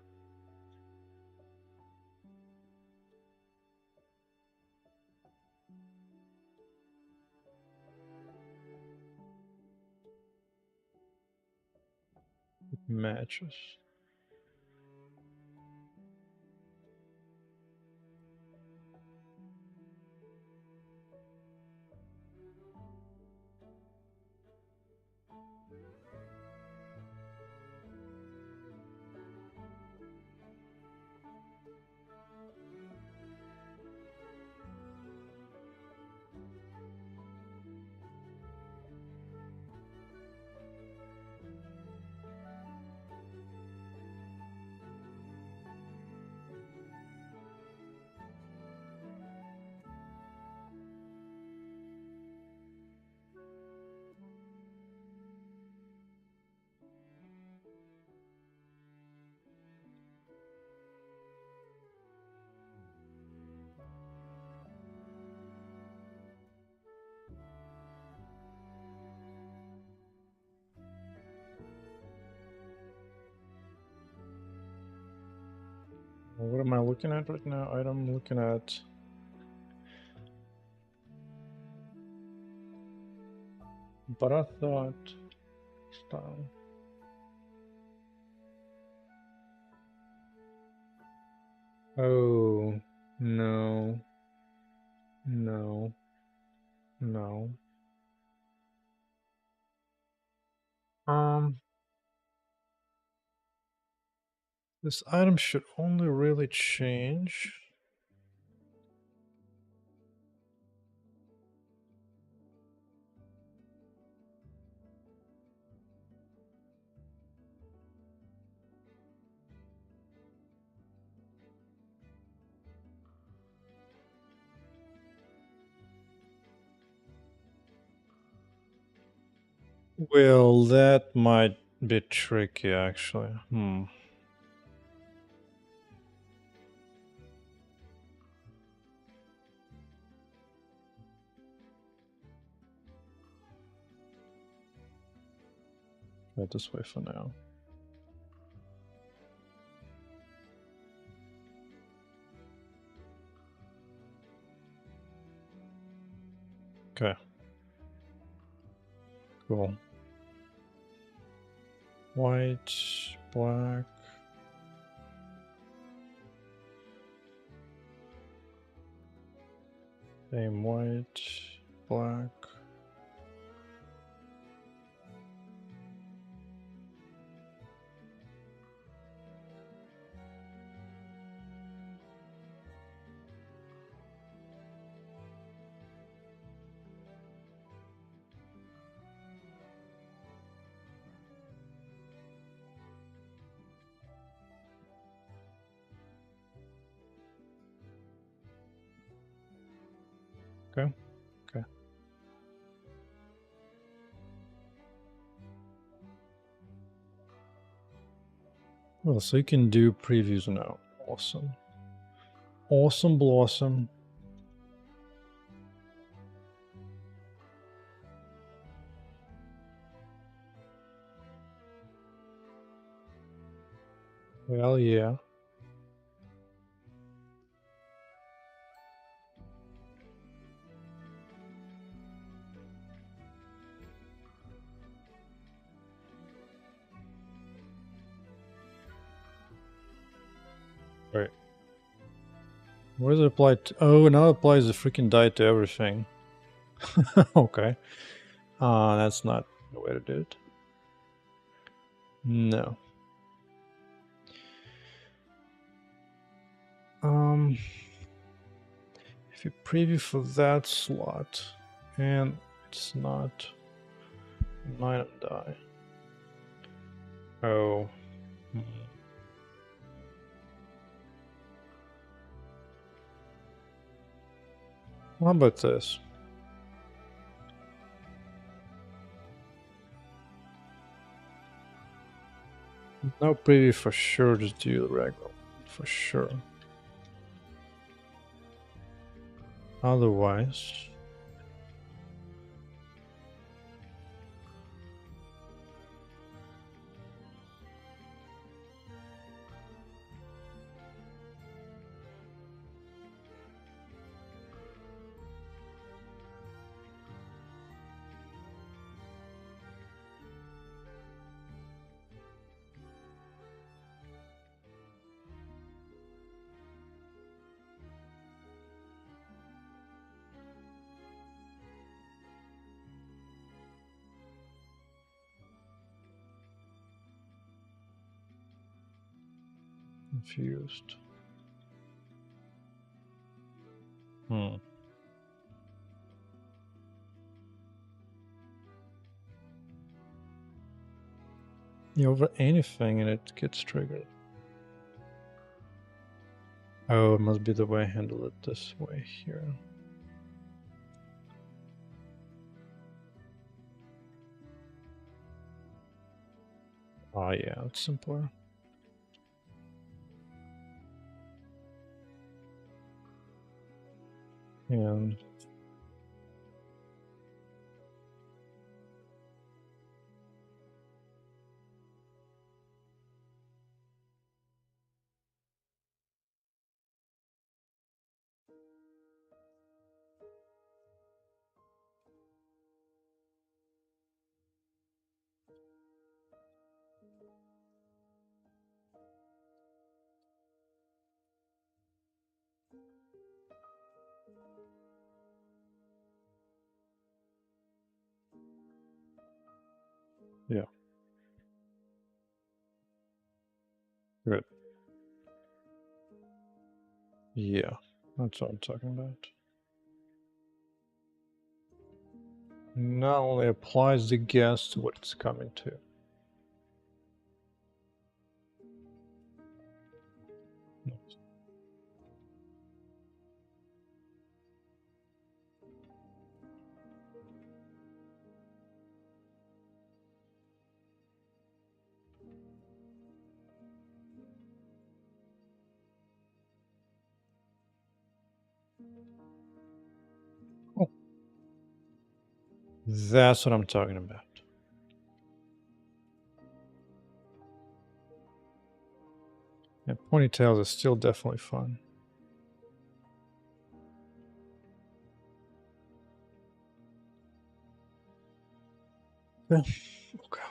It matches. What am I looking at right now? I'm looking at but I thought style. Oh no. No. No. This item should only really change. Well, that might be tricky actually. Right this way for now. Okay. Cool. White, black. Same white, black. Okay. Okay. Well, so you can do previews now. Awesome. Awesome blossom. Well, yeah. Wait. What does it apply to? Oh, now it applies the freaking die to everything. Okay. That's not the way to do it. No. If you preview for that slot, and it's not an item die. Oh. How about this? No preview for sure, just do the regular for sure. Otherwise, confused. You over anything and it gets triggered. Oh, it must be the way I handle it this way here. Oh yeah, it's simpler. And yeah, good. Yeah, that's what I'm talking about. Not only applies the guess to what it's coming to. Oh, that's what I'm talking about. And ponytails is still definitely fun. Yeah. Okay.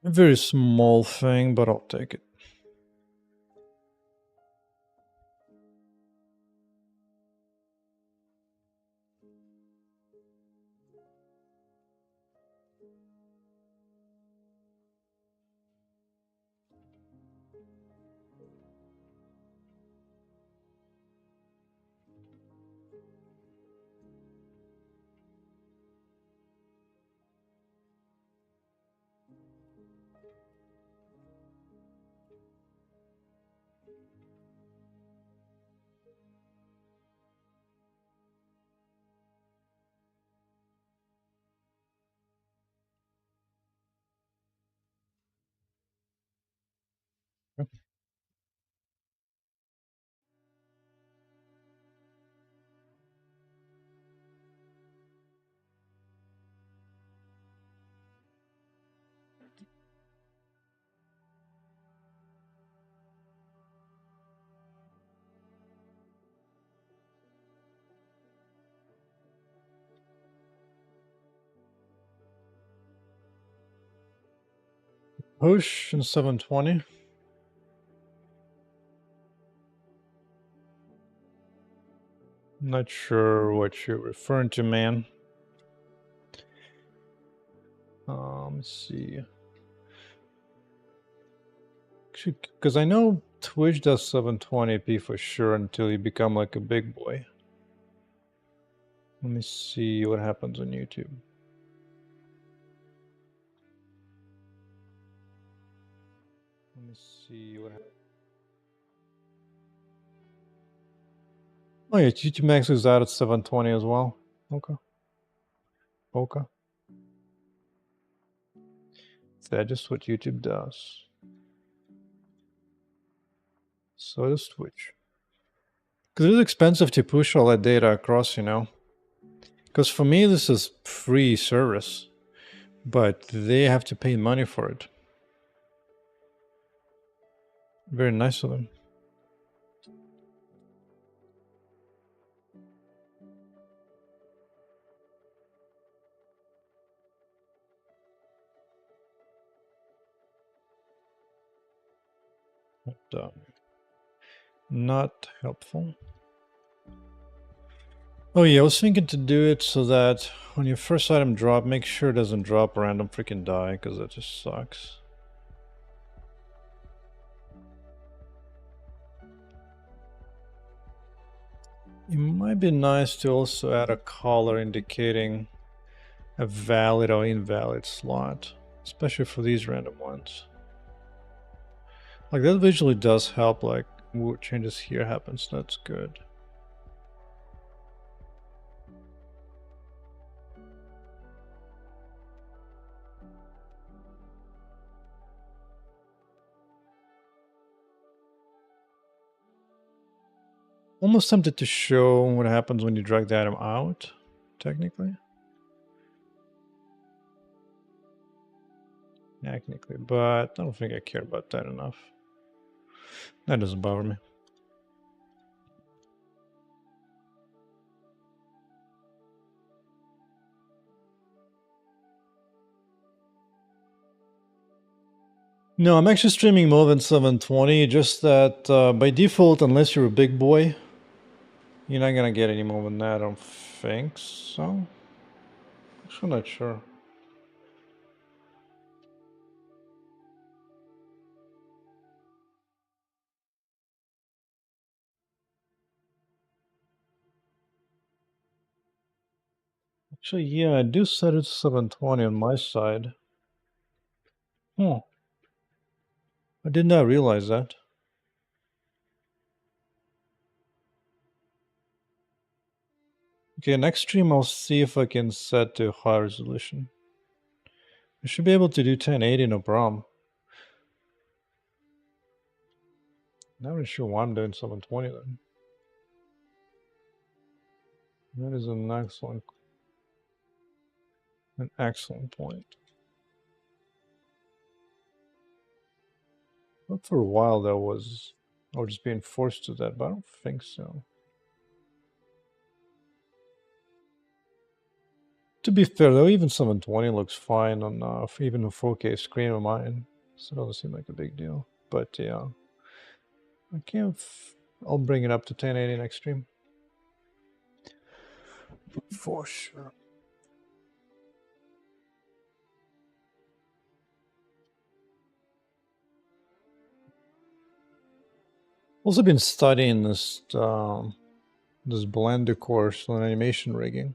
A very small thing, but I'll take it. Push in 720. Not sure what you're referring to, man. Let's see. Because I know Twitch does 720p for sure until you become like a big boy. Let me see what happens on YouTube. Let me see what happens. Oh yeah, YouTube Max is out at 720 as well. Okay. Okay. That's just what YouTube does. So does Twitch. Because it's expensive to push all that data across, you know. Because for me, this is free service, but they have to pay money for it. Very nice of them. But, not helpful. Oh yeah, I was thinking to do it so that when your first item drop, make sure it doesn't drop a random freaking die, because that just sucks. It might be nice to also add a color indicating a valid or invalid slot, especially for these random ones. Like that visually does help, like what changes here happens, that's good. Almost tempted to show what happens when you drag the item out, technically. Technically, but I don't think I care about that enough. That doesn't bother me. No, I'm actually streaming more than 720, just that by default, unless you're a big boy, you're not gonna get any more than that, I don't think so. Actually, not sure. Actually, yeah, I do set it to 720 on my side. Huh. I did not realize that. Okay, next stream I'll see if I can set to high resolution. I should be able to do 1080 no problem. Not really sure why I'm doing 720 then. That is an excellent point. But for a while I was just being forced to that, but I don't think so. To be fair though, even 720 looks fine on even a 4K screen of mine, so it doesn't seem like a big deal. But yeah, I can't. I'll bring it up to 1080 next stream. For sure. Also been studying this this Blender course on animation rigging.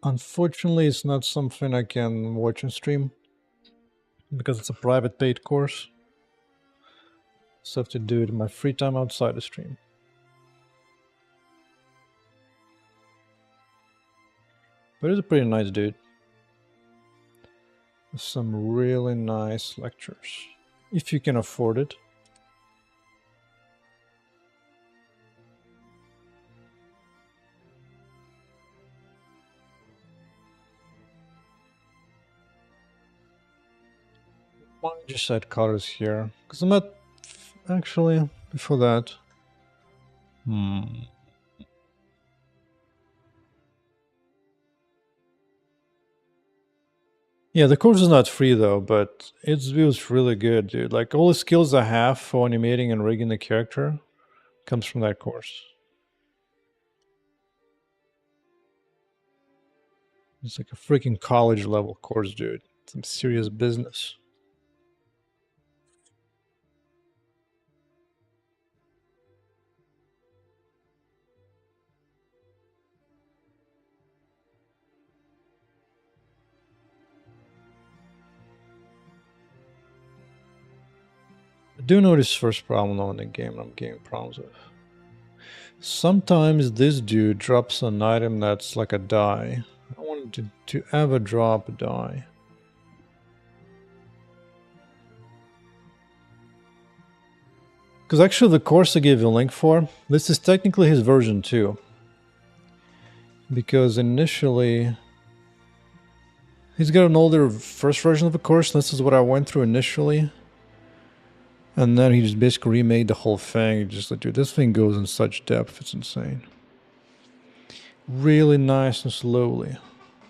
Unfortunately, it's not something I can watch and stream because it's a private paid course. So I have to do it in my free time outside the stream. But it's a pretty nice dude. Some really nice lectures, if you can afford it. Why just add colors here? Because I'm not actually before that. Yeah, the course is not free though, but its view is really good, dude. Like all the skills I have for animating and rigging the character comes from that course. It's like a freaking college level course, dude. Some serious business. I do notice first problem on the game I'm getting problems with. Sometimes this dude drops an item that's like a die. I wanted to ever drop a die. Because actually the course I gave you a link for, this is technically his version 2. Because initially, he's got an older first version of the course, and this is what I went through initially. And then he just basically remade the whole thing. Just like, dude, this thing goes in such depth, it's insane. Really nice and slowly.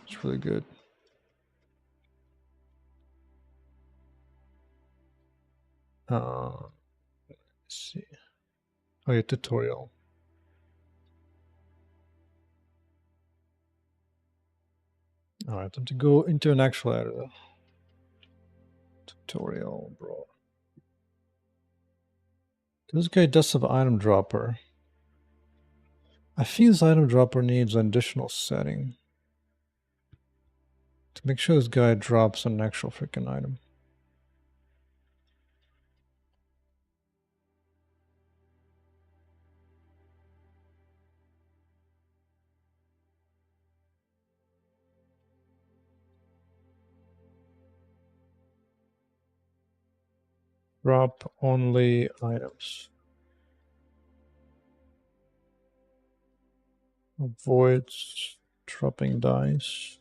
It's really good. Let's see. Oh yeah, tutorial. Alright, time to go into an actual editor. Tutorial, bro. This guy does have item dropper. I think this item dropper needs an additional setting to make sure this guy drops an actual freaking item. Drop only items. Avoids dropping dice.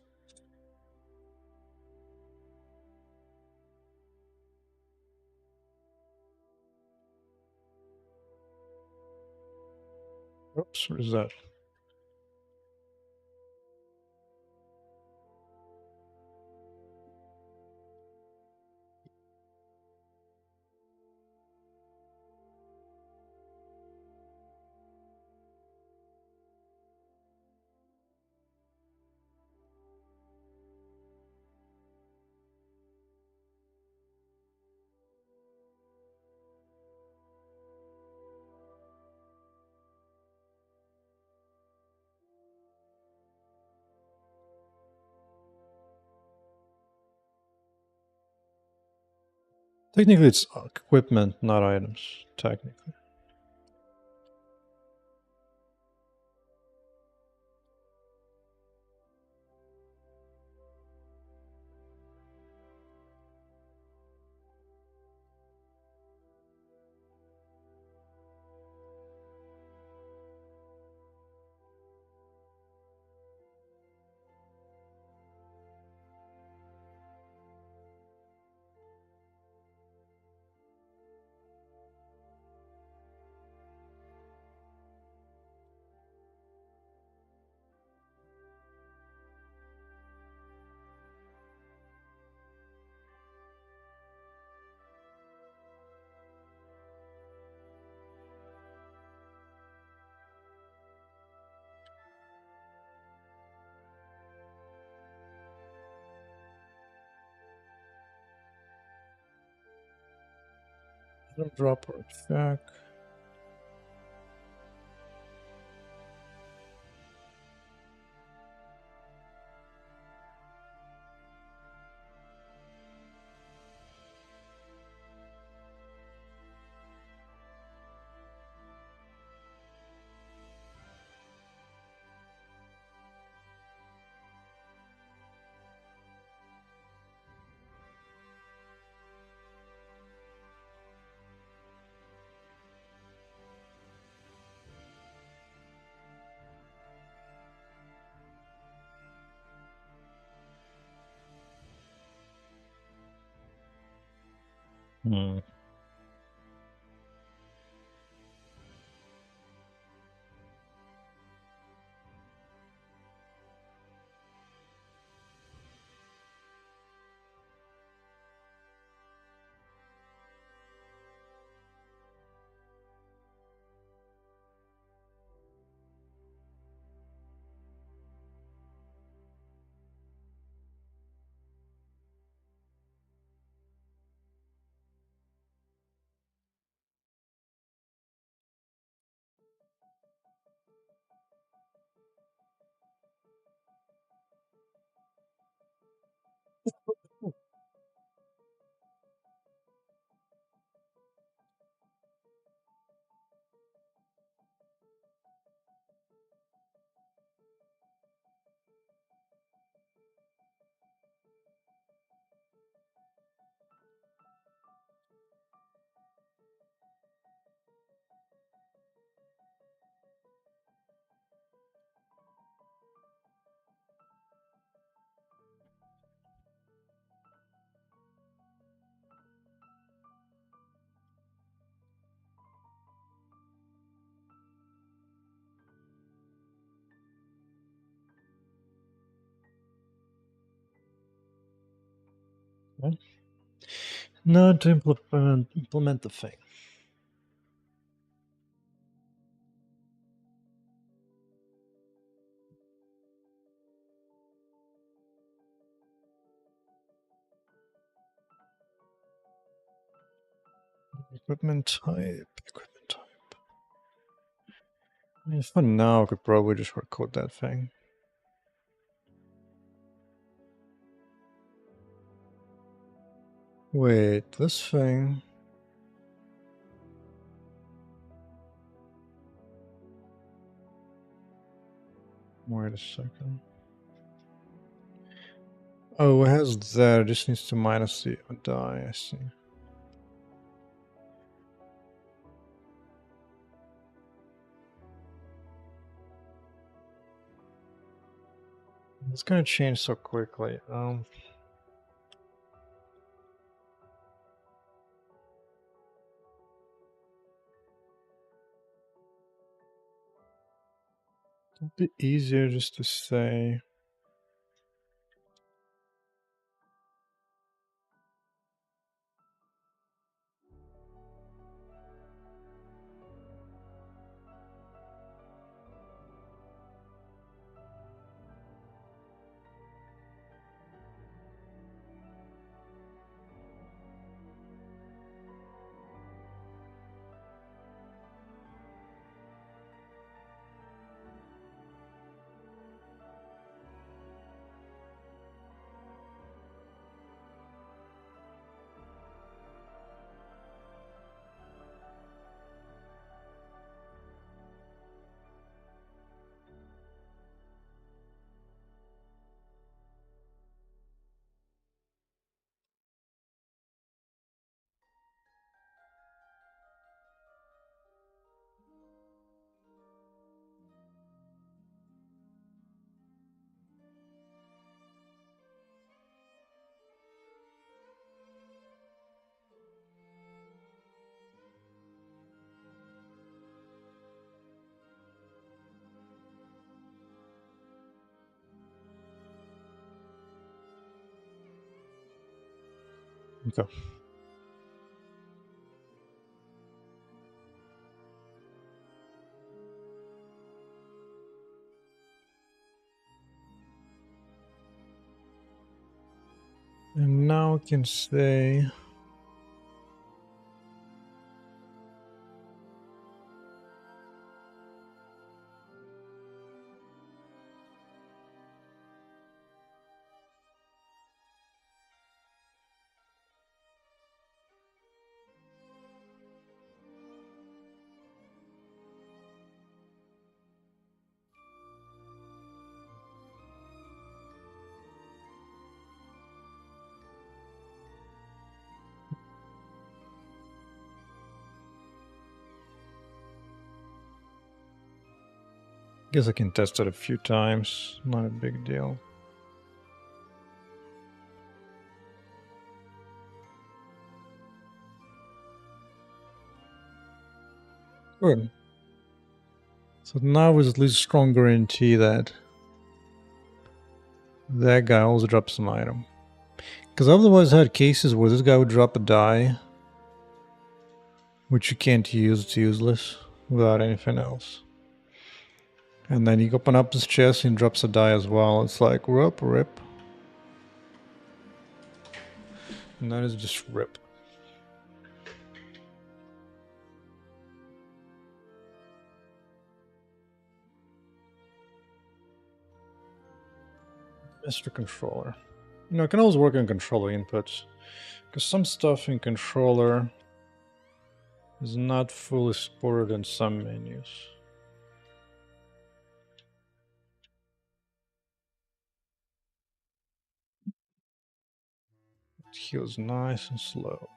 Oops, what is that? Technically, it's equipment, not items. Technically. Item dropper check. Hmm. Now to implement the thing. Equipment type. I mean, for now, I could probably just hardcode that thing. Wait, this thing. Wait a second. Oh, it has that. It just needs to minus the die. I see. It's gonna change so quickly. It'd be easier just to say. Okay. And now I can say. Guess I can test it a few times. Not a big deal. Good. So now is at least a strong guarantee that that guy always drops an item. Because I've otherwise had cases where this guy would drop a die, which you can't use, it's useless, without anything else. And then you open up his chest and he drops a die as well. It's like, rip. And that is just rip. Mr. Controller. You know, I can always work on controller inputs, because some stuff in controller is not fully supported in some menus. It heals nice and slow.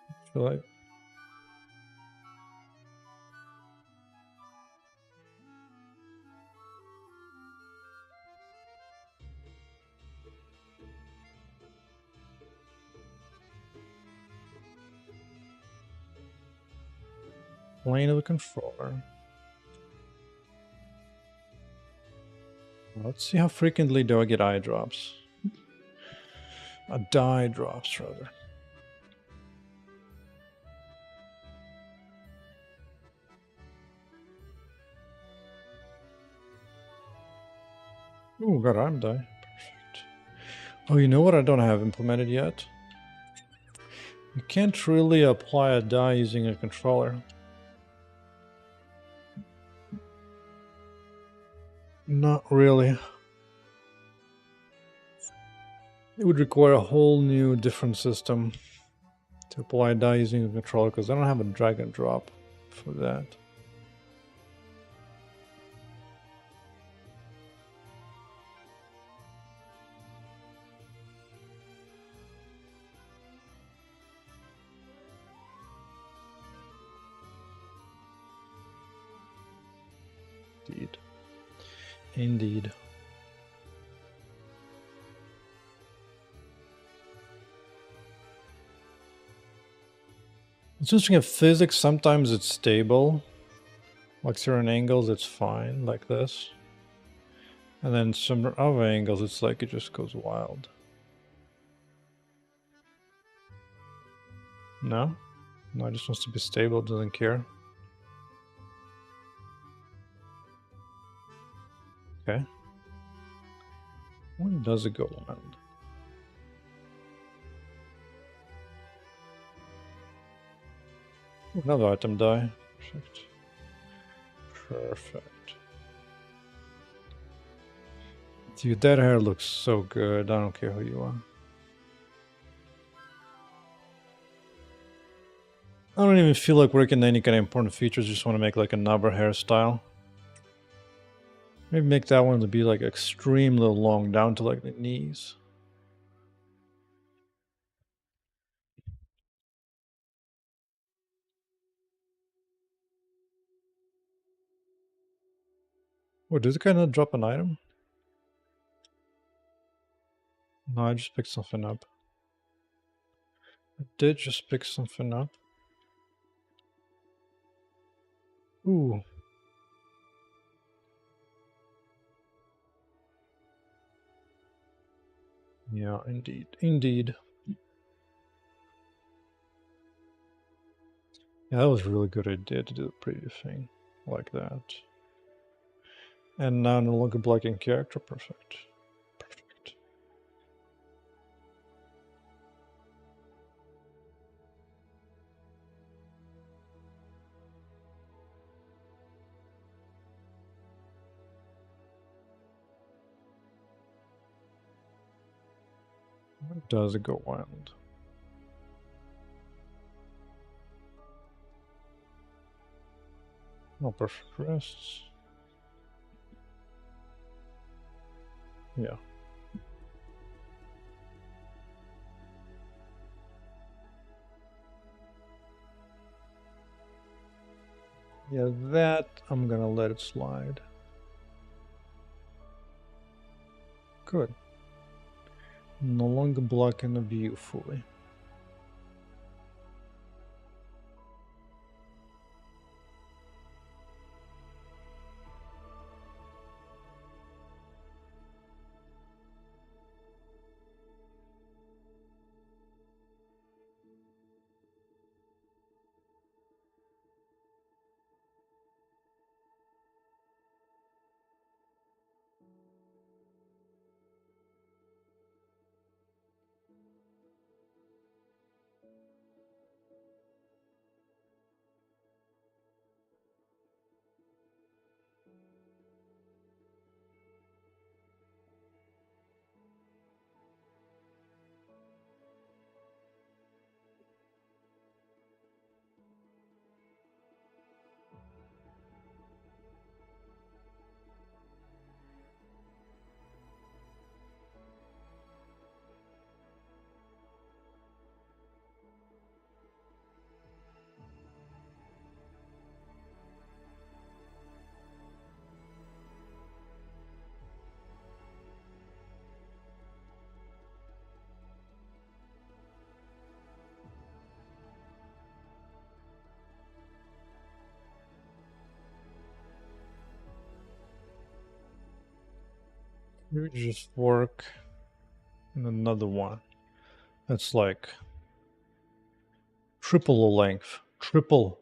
I feel like playing of the controller. Let's see how frequently do I get eye drops. Die drops, rather. Ooh, got arm die. Perfect. Oh, you know what I don't have implemented yet? You can't really apply a die using a controller. Not really. It would require a whole new different system to apply a die using a controller, because I don't have a drag and drop for that. Indeed. Indeed. It's interesting, in physics, sometimes it's stable. Like certain angles, it's fine, like this. And then some other angles, it's like it just goes wild. No? No, it just wants to be stable, doesn't care. Okay. When does it go wild? Another item die. Perfect. Perfect. Dude, that hair looks so good. I don't care who you are. I don't even feel like working on any kind of important features. Just want to make like another hairstyle. Maybe make that one to be like extremely long, down to like the knees. Oh, did it kind of drop an item? No, I just picked something up. I did just pick something up. Ooh. Yeah, indeed. Indeed. Yeah, that was a really good idea to do the preview thing like that. And now no longer blocking character. Perfect. Perfect. When does it go wild? Oh, perfect rests. Yeah. Yeah, that I'm gonna let it slide. Good. No longer blocking the view fully. You just work on another one. That's like triple the length. Triple.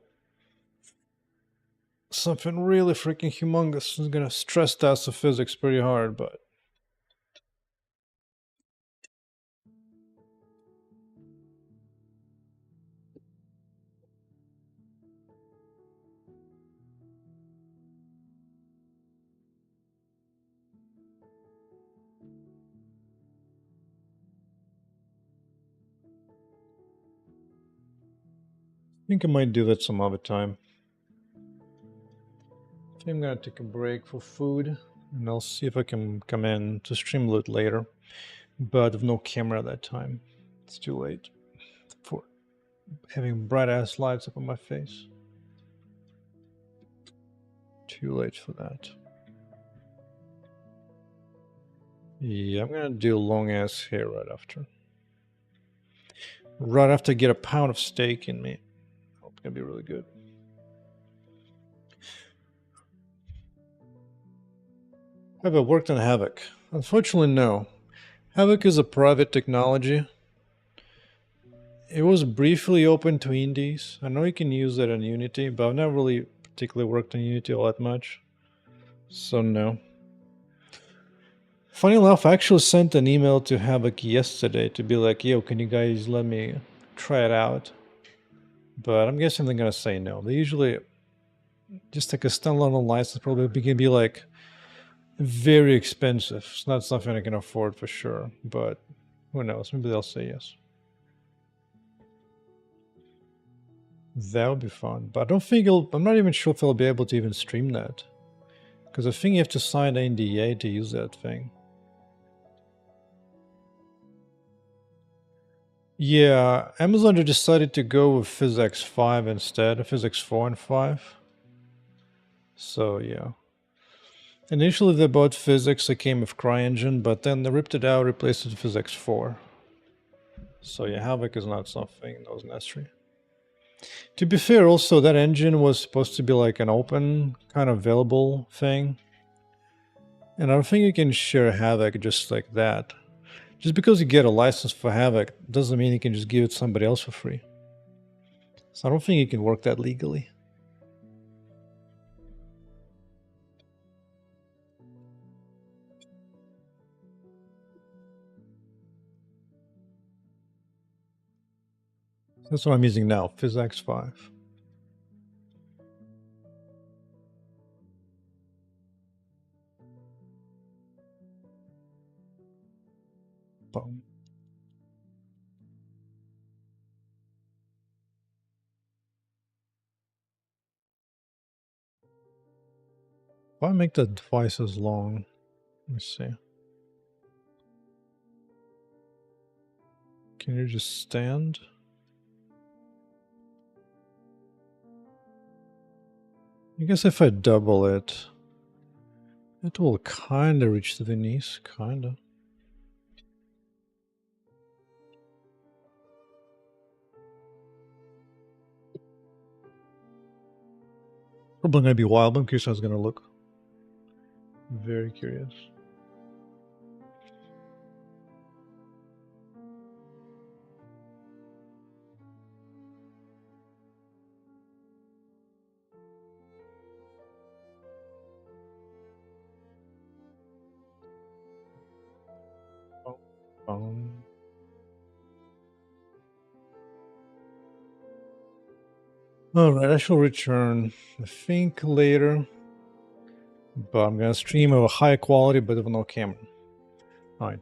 Something really freaking humongous. Is gonna stress test the physics pretty hard, but I think I might do that some other time. I think I'm gonna take a break for food, and I'll see if I can come in to stream a little later. But with no camera at that time. It's too late for having bright ass lights up on my face. Too late for that. Yeah, I'm gonna do long ass hair right after. Right after I get a pound of steak in me. It's gonna be really good. Have I worked on Havoc? Unfortunately, no. Havoc is a private technology. It was briefly open to indies. I know you can use it in Unity, but I've never really particularly worked on Unity all that much. So no. Funny enough, I actually sent an email to Havoc yesterday to be like, yo, can you guys let me try it out? But I'm guessing they're gonna say no. They usually just like a standalone license probably can be like very expensive. It's not something I can afford for sure, but who knows? Maybe they'll say yes. That would be fun, but I don't think I'm not even sure if they'll be able to even stream that, because I think you have to sign an NDA to use that thing. Yeah, Amazon decided to go with PhysX 5 instead of PhysX 4 and 5. So yeah. Initially they bought PhysX that came with CryEngine, but then they ripped it out, replaced it with PhysX 4. So yeah, Havoc is not something that was necessary. To be fair, also, that engine was supposed to be like an open, kind of available thing. And I don't think you can share Havoc just like that. Just because you get a license for Havoc doesn't mean you can just give it to somebody else for free. So I don't think you can work that legally. That's what I'm using now, PhysX 5. Boom. Why make that twice as long? Let me see. Can you just stand? I guess if I double it, it will kinda reach the Venice, kinda. Probably gonna be wild, but I'm curious how it's gonna look. Very curious. Alright, I shall return, I think, later. But I'm gonna stream of a high quality but with no camera.